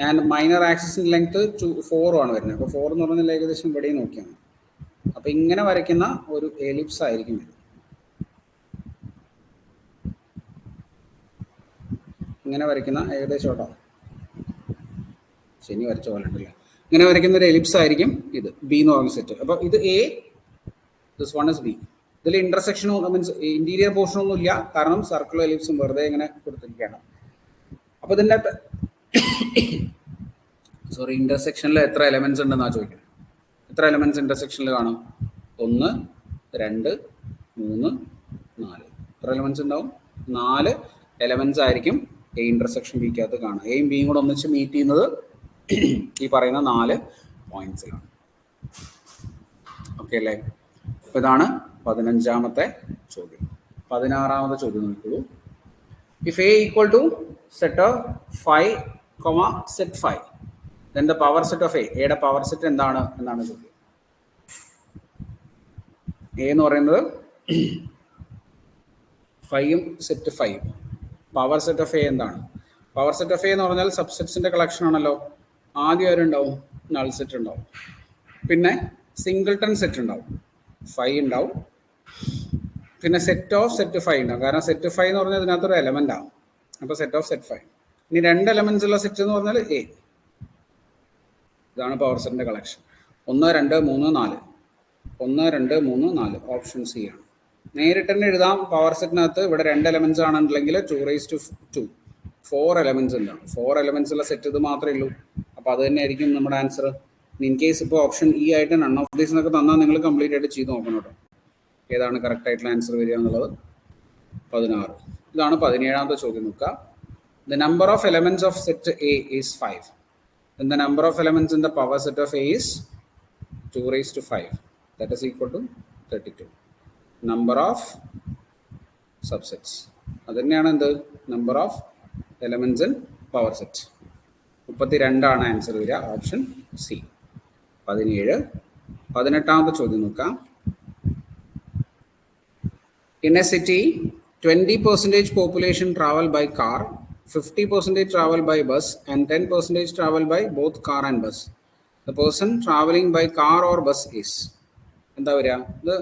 ആൻഡ് മൈനർ ആക്സിസിൻ്റെ ലെങ്ത് 4 ആണ് വരുന്നത്. അപ്പോൾ 4 എന്ന് പറഞ്ഞാൽ ഏകദേശം ഇവിടെ നോക്കിയാണ്. അപ്പോൾ ഇങ്ങനെ വരയ്ക്കുന്ന ഒരു എലിപ്സ് ആയിരിക്കും ഇത്. ഇങ്ങനെ വരയ്ക്കുന്ന ഏകദേശം കേട്ടോ, ശനി വരച്ച പോലെ ഉണ്ടല്ലേ. ഇങ്ങനെ വരയ്ക്കുന്ന ഒരു എലിപ്സ് ആയിരിക്കും ഇത് ബി എന്ന് പറഞ്ഞ സെറ്റ്. അപ്പോൾ ഇത് A, this one is B. ഇതിൽ ഇന്റർസെക്ഷനോ മീൻസ് ഇന്റീരിയർ പോർഷനൊന്നും ഇല്ല, കാരണം സർക്കിളും എലിപ്സും വെറുതെ ഇങ്ങനെ കൊടുത്തിരിക്കുകയാണ്. അപ്പോൾ ഇതിൻ്റെ ഇന്റർസെക്ഷനിൽ എത്ര എലമെന്റ്സ് ഉണ്ടെന്നാണ് ചോദിക്കുന്നത്. എത്ര എലമെന്റ്സ് ഇന്റർസെക്ഷനിൽ കാണും? 1, 2, 3, 4. എത്ര എലമെന്റ്സ് ഉണ്ടാവും? 4 എലമെന്റ്സ് ആയിരിക്കും എ ഇന്റർസെക്ഷൻ ബിക്കകത്ത് കാണുക. എയും ബിയും കൂടെ ഒന്നിച്ച് മീറ്റ് ചെയ്യുന്നത് ഈ പറയുന്ന 4 പോയിന്റ്സിലാണ്. ഓക്കെ അല്ലേ. അപ്പോൾ ഇതാണ് 15ാമത്തെ ചോദ്യം. 16ാമത്തെ ചോദ്യം നോക്കൂ. If A equal to set of 5, set 5, then the power set of a. എയുടെ പവർ സെറ്റ് എന്താണ് എന്നാണ് ചോദ്യം. എ എന്ന് പറയുന്നത് 5ഉം set 5. Power set of A എന്താണ്? പവർ സെറ്റ് ഓഫ് എ എന്ന് പറഞ്ഞാൽ സബ്സെറ്റ്സിന്റെ കളക്ഷൻ ആണല്ലോ. ആദ്യം ആരുണ്ടാവും? നൾ സെറ്റ് ഉണ്ടാവും. പിന്നെ സിംഗിൾട്ടൺ സെറ്റ് ഉണ്ടാവും, 5 ഉണ്ടാവും. പിന്നെ സെറ്റ് ഓഫ് സെറ്റ് 5 ഉണ്ടാവും. കാരണം സെറ്റ് 5 എന്ന് പറഞ്ഞാൽ ഇതിനകത്തൊരു എലമെന്റ് ആവും. അപ്പോൾ സെറ്റ് ഓഫ് സെറ്റ് 5. ഇനി 2 എലമെന്റ്സ് ഉള്ള സെറ്റ് എന്ന് പറഞ്ഞാൽ എ. ഇതാണ് പവർ സെറ്റിന്റെ കളക്ഷൻ. 1, 2, 3, 4. 1, 2, 3, 4 ഓപ്ഷൻ സി ആണ്. നേരിട്ട് തന്നെ എഴുതാം. പവർ സെറ്റിനകത്ത് ഇവിടെ 2 എലമെന്റ്സ് ആണെന്നുണ്ടെങ്കിൽ 2⁻², 4 എലമെന്റ്സ് ഉണ്ടാവും. 4 എലമെന്റ്സ് ഉള്ള സെറ്റ് ഇത് മാത്രമേ ഉള്ളൂ. അപ്പോൾ അത് തന്നെ ആയിരിക്കും നമ്മുടെ ആൻസർ. ഇൻ കേസ് ഇപ്പോൾ ഓപ്ഷൻ ഇ ആയിട്ട് നൺ ഓഫ് ദീസ് എന്നൊക്കെ തന്നാൽ നിങ്ങൾ കംപ്ലീറ്റ് ആയിട്ട് ചെയ്ത് നോക്കണം കേട്ടോ, ഏതാണ് കറക്റ്റ് ആയിട്ടുള്ള ആൻസർ വരിക എന്നുള്ളത്. 16. ഇതാണ് 17ാമത്തെ ചോദ്യം. നോക്കുക. The number of elements of set A is 5. Then the number of elements in the power set of A is 2⁵. That is equal to 32. Number of subsets. അത് തന്നെയാണ് എന്ത്? Number of elements in power set. 32 answer വരിക, option C. 17. 18ാമത്തെ ചോദ്യം നോക്കാം. In a city, 20% population travel by car, 50% travel by bus, and 10% travel by both car and bus. The person traveling by car or bus is. എന്താ വരിക? ഇത്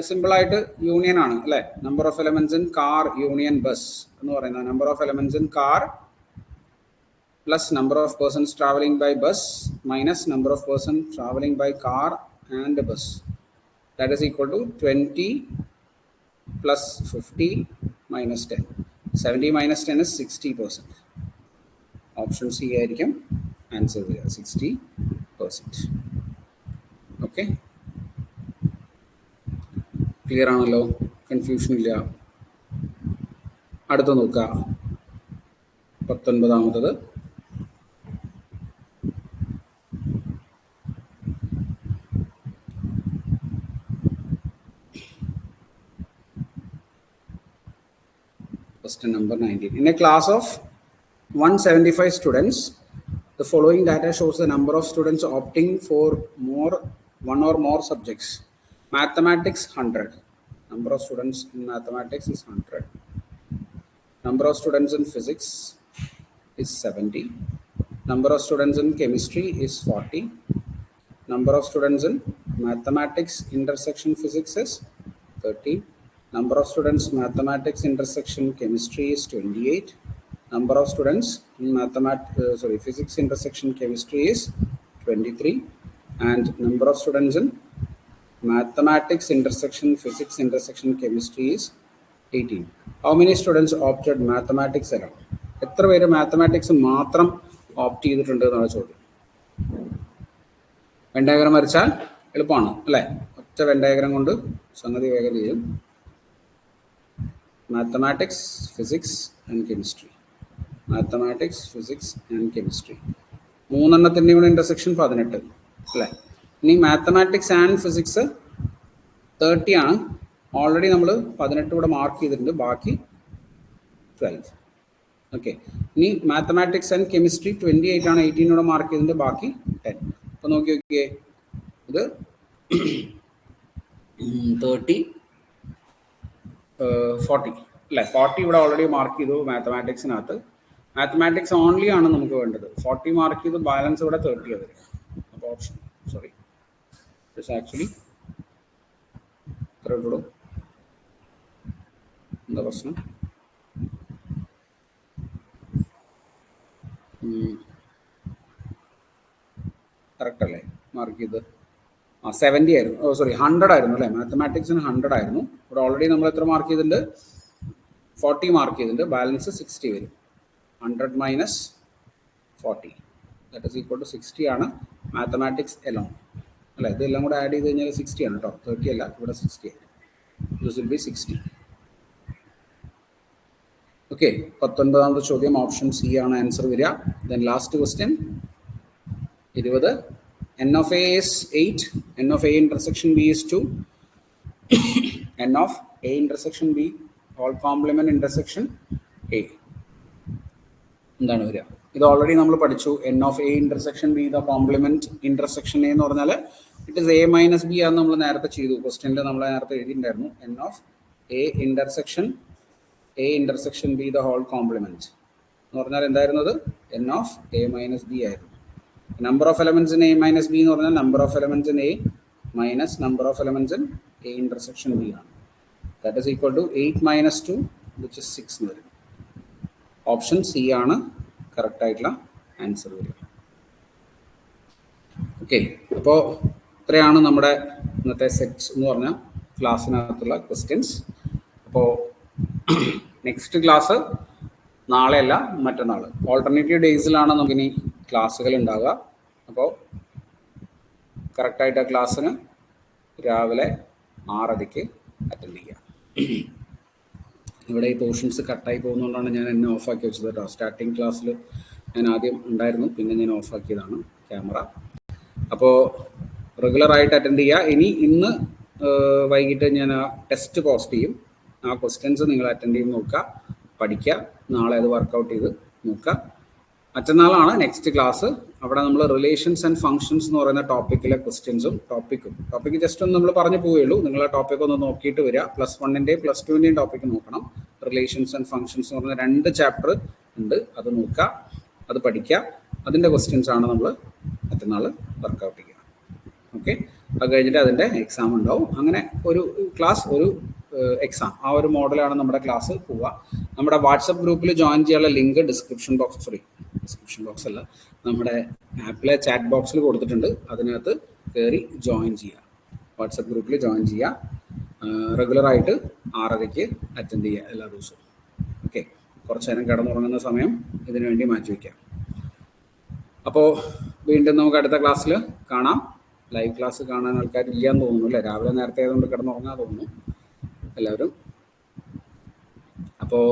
സിമ്പിളായിട്ട് union ആണ് അല്ലേ? Number of elements in car union bus എന്ന് പറയുന്നത് number of elements in car plus number of persons traveling by bus minus number of persons traveling by car and bus. That is equal to 20 plus 50 minus 10. 70 minus 10 is 60%. Option C ആയിരിക്കും answer വരിക, 60%. Okay, clear ആണല്ലോ, confusion ഇല്ല. അടുത്ത നോക്കുക, 19ാമത്തത്. Question number 19. In a class of 175 students, the following data shows the number of students opting for one or more subjects. Mathematics 100. Number of students in mathematics is 100. Number of students in physics is 70. Number of students in chemistry is 40. Number of students in mathematics intersection physics is 30. Number of students mathematics intersection chemistry is 28. Number of students in physics intersection chemistry is 23. And number of students in mathematics intersection physics intersection chemistry is 18. How many students opted mathematics alone? എത്ര പേര് mathematics മാത്രം opt ചെയ്തിട്ടുണ്ട് എന്നാണ് ചോദ്യം. Venn diagram വരച്ചാൽ എളുപ്പമാണ് അല്ലേ? ഒറ്റ വെൻ ഡയഗ്രം കൊണ്ട് സംഗതി വേഗം ചെയ്യും. Mathematics, physics and chemistry. Mathematics, physics and chemistry. മൂന്നെണ്ണത്തിൻ്റെ കൂടെ ഇൻ്റർസെക്ഷൻ 18 അല്ലേ? ഇനി മാത്തമാറ്റിക്സ് ആൻഡ് ഫിസിക്സ് 30 ആണ്. ഓൾറെഡി നമ്മൾ 18 ഇവിടെ മാർക്ക് ചെയ്തിട്ടുണ്ട്, ബാക്കി 12. ഓക്കെ, ഇനി മാത്തമാറ്റിക്സ് ആൻഡ് കെമിസ്ട്രി 28 ആണ്, 18 ഇവിടെ മാർക്ക് ചെയ്തിട്ടുണ്ട്, ബാക്കി 10. അപ്പോൾ നോക്കി നോക്കിയേ, ഇത് 30 40 അല്ലേ? 40 ഇവിടെ ഓൾറെഡി മാർക്ക് ചെയ്തു മാത്തമാറ്റിക്സിനകത്ത്. മാത്തമാറ്റിക്സ് ഓൺലി ആണ് നമുക്ക് വേണ്ടത്. 40 മാർക്ക് ചെയ്തു, ബാലൻസ് ഇവിടെ 30 വരും. അപ്പോൾ ഓപ്ഷൻ ആക്ച്വലി ഇത്ര ഉള്ളൂ. എന്താ പ്രശ്നം? കറക്റ്റ് അല്ലേ മാർക്ക് ചെയ്ത്? 70 ആയിരുന്നു, 100 ആയിരുന്നു അല്ലേ? മാത്തമാറ്റിക്സിന് 100 ആയിരുന്നു. ഇവിടെ ഓൾറെഡി നമ്മൾ എത്ര മാർക്ക് ചെയ്തിട്ടുണ്ട്? 40 മാർക്ക് ചെയ്തിട്ടുണ്ട്, ബാലൻസ് 60 വരും. 100 minus 40 that is equal to 60 ആണ് മാത്തമാറ്റിക്സ് എലോൺ അല്ലേ? ഇതെല്ലാം കൂടെ ആഡ് ചെയ്ത് കഴിഞ്ഞാൽ 60 ആണ് കേട്ടോ, 30 അല്ല, ഇവിടെ 60 ആണ്. This will be 60. ഓക്കെ, 19ാമത്തെ ചോദ്യം ഓപ്ഷൻ സി ആണ് ആൻസർ വരിക. Then last question 20. N of A is 8, N of A intersection B is 2, N of A intersection B whole complement intersection A. എന്താണ് വരിക? ഇത് ഓൾറെഡി നമ്മൾ പഠിച്ചു. N of A intersection B the complement intersection A എന്ന് പറഞ്ഞാൽ it is A minus B ആണെന്ന് നമ്മൾ നേരത്തെ ചെയ്തു. ക്വസ്റ്റ്യനിൽ നമ്മൾ നേരത്തെ എഴുതിയിട്ടുണ്ടായിരുന്നു. N of A intersection B the whole complement എന്ന് പറഞ്ഞാൽ എന്തായിരുന്നത്? N of A minus B ആയിരുന്നു. Number of elements in A minus B എന്ന് പറഞ്ഞാൽ number of elements in A minus number of elements in A intersection B ആണ്. That is equal to 8 minus 2 which is 6 എന്ന് വരും. Option C ആണ് correct ആയിട്ടുള്ള answer വരിക. Okay, അപ്പോൾ ഇത്രയാണ് നമ്മുടെ ഇന്നത്തെ സെറ്റ് എന്ന് പറഞ്ഞ ക്ലാസ്സിനകത്തുള്ള ക്വസ്റ്റ്യൻസ്. അപ്പോൾ നെക്സ്റ്റ് ക്ലാസ് നാളെയല്ല, മറ്റന്നാൾ ഓൾട്ടർനേറ്റീവ് ഡേയ്സിലാണ് നമുക്കിനി ക്ലാസ്സുകൾ ഉണ്ടാവുക. അപ്പോൾ കറക്റ്റായിട്ട് ആ ക്ലാസ്സിന് രാവിലെ 6:30 അറ്റൻഡ് ചെയ്യുക. ഇവിടെ ഈ പോർഷൻസ് കട്ടായി പോകുന്നതുകൊണ്ടാണ് ഞാൻ എന്നെ ഓഫാക്കി വെച്ചത് കേട്ടോ. സ്റ്റാർട്ടിങ് ക്ലാസ്സിൽ ഞാൻ ആദ്യം ഉണ്ടായിരുന്നു, പിന്നെ ഞാൻ ഓഫാക്കിയതാണ് ക്യാമറ. അപ്പോൾ റെഗുലറായിട്ട് അറ്റൻഡ് ചെയ്യുക. ഇന്ന് വൈകിട്ട് ഞാൻ ആ ടെസ്റ്റ് പോസ്റ്റ് ചെയ്യും. ആ ക്വസ്റ്റ്യൻസ് നിങ്ങൾ അറ്റൻഡ് ചെയ്ത് നോക്കുക, പഠിക്കുക. നാളെ അത് വർക്കൗട്ട് ചെയ്ത് നോക്കുക. മറ്റന്നാളാണ് നെക്സ്റ്റ് ക്ലാസ്. അവിടെ നമ്മൾ റിലേഷൻസ് ആൻഡ് ഫങ്ഷൻസ് എന്ന് പറയുന്ന ടോപ്പിക്കിലെ ക്വസ്റ്റ്യൻസും ടോപ്പിക്ക് ജസ്റ്റ് ഒന്ന് നമ്മൾ പറഞ്ഞു പോവുകയുള്ളൂ. നിങ്ങൾ ആ ടോപ്പിക് ഒന്ന് നോക്കിയിട്ട് വരിക. +1-ൻ്റെയും +2-ൻ്റെയും ടോപ്പിക്ക് നോക്കണം. റിലേഷൻസ് ആൻഡ് ഫങ്ഷൻസ് എന്ന് പറഞ്ഞ 2 ചാപ്റ്റർ ഉണ്ട്, അത് നോക്കുക, അത് പഠിക്കുക. അതിൻ്റെ ക്വസ്റ്റ്യൻസ് ആണ് നമ്മൾ മറ്റന്നാൾ വർക്കൗട്ട് ചെയ്യുക. ഓക്കെ, അത് കഴിഞ്ഞിട്ട് അതിൻ്റെ എക്സാം ഉണ്ടാവും. അങ്ങനെ ഒരു ക്ലാസ്, ഒരു എക്സാം, ആ ഒരു മോഡലാണ് നമ്മുടെ ക്ലാസ് പോവുക. നമ്മുടെ വാട്സപ്പ് ഗ്രൂപ്പിൽ ജോയിൻ ചെയ്യാനുള്ള ലിങ്ക് ഡിസ്ക്രിപ്ഷൻ ബോക്സ് അല്ല, നമ്മുടെ ആപ്പിലെ ചാറ്റ് ബോക്സിൽ കൊടുത്തിട്ടുണ്ട്. അതിനകത്ത് കയറി ജോയിൻ ചെയ്യുക, വാട്സപ്പ് ഗ്രൂപ്പിൽ ജോയിൻ ചെയ്യുക. റെഗുലറായിട്ട് 6:30 അറ്റൻഡ് ചെയ്യുക എല്ലാ ദിവസവും. ഓക്കെ, കുറച്ച് നേരം കിടന്നുറങ്ങുന്ന സമയം ഇതിനു വേണ്ടി മാറ്റി വയ്ക്കാം. അപ്പോൾ വീണ്ടും നമുക്ക് അടുത്ത ക്ലാസ്സിൽ കാണാം. ലൈവ് ക്ലാസ് കാണാൻ ആൾക്കാരില്ലാന്ന് തോന്നുന്നു അല്ലേ? രാവിലെ നേരത്തെ ആയതുകൊണ്ട് കിടന്നുറങ്ങാൻ തോന്നുന്നു എല്ലാവരും. അപ്പോൾ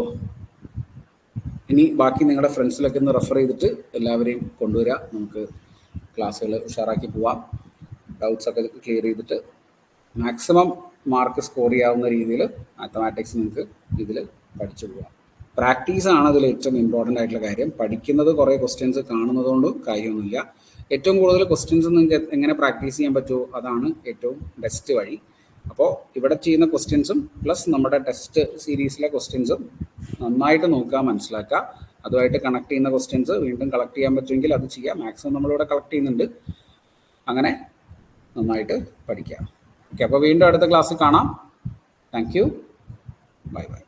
ഇനി ബാക്കി നിങ്ങളുടെ ഫ്രണ്ട്സിലൊക്കെ ഒന്ന് റെഫർ ചെയ്തിട്ട് എല്ലാവരെയും കൊണ്ടുവരിക. നമുക്ക് ക്ലാസ്സുകൾ ഉഷാറാക്കി പോവാം. ഡൗട്ട്സ് ഒക്കെ ക്ലിയർ ചെയ്തിട്ട് മാക്സിമം മാർക്ക് സ്കോർ ചെയ്യാവുന്ന രീതിയിൽ മാത്തമാറ്റിക്സ് നിങ്ങൾക്ക് ഇതിൽ പഠിച്ചു പോവാം. പ്രാക്ടീസാണ് അതിൽ ഏറ്റവും ഇമ്പോർട്ടൻ്റ് ആയിട്ടുള്ള കാര്യം. പഠിക്കുന്നത് കുറേ ക്വസ്റ്റ്യൻസ് കാണുന്നതുകൊണ്ട് കാര്യമൊന്നുമില്ല. ഏറ്റവും കൂടുതൽ ക്വസ്റ്റ്യൻസ് നിങ്ങൾക്ക് എങ്ങനെ പ്രാക്ടീസ് ചെയ്യാൻ പറ്റുമോ അതാണ് ഏറ്റവും ബെസ്റ്റ് വഴി. അപ്പോൾ ഇവിടെ ചെയ്യുന്ന ക്വസ്റ്റ്യൻസും പ്ലസ് നമ്മുടെ ടെസ്റ്റ് സീരീസിലെ ക്വസ്റ്റ്യൻസും നന്നായിട്ട് നോക്കുക, മനസ്സിലാക്കുക. അതുമായിട്ട് കണക്ട് ചെയ്യുന്ന ക്വസ്റ്റ്യൻസ് വീണ്ടും കളക്ട് ചെയ്യാൻ പറ്റുമെങ്കിൽ അത് ചെയ്യുക. മാക്സിമം നമ്മളിവിടെ കളക്ട് ചെയ്യുന്നുണ്ട്. അങ്ങനെ നന്നായിട്ട് പഠിക്കുക. ഓക്കെ, അപ്പോൾ വീണ്ടും അടുത്ത ക്ലാസ്സിൽ കാണാം. Thank you, bye bye.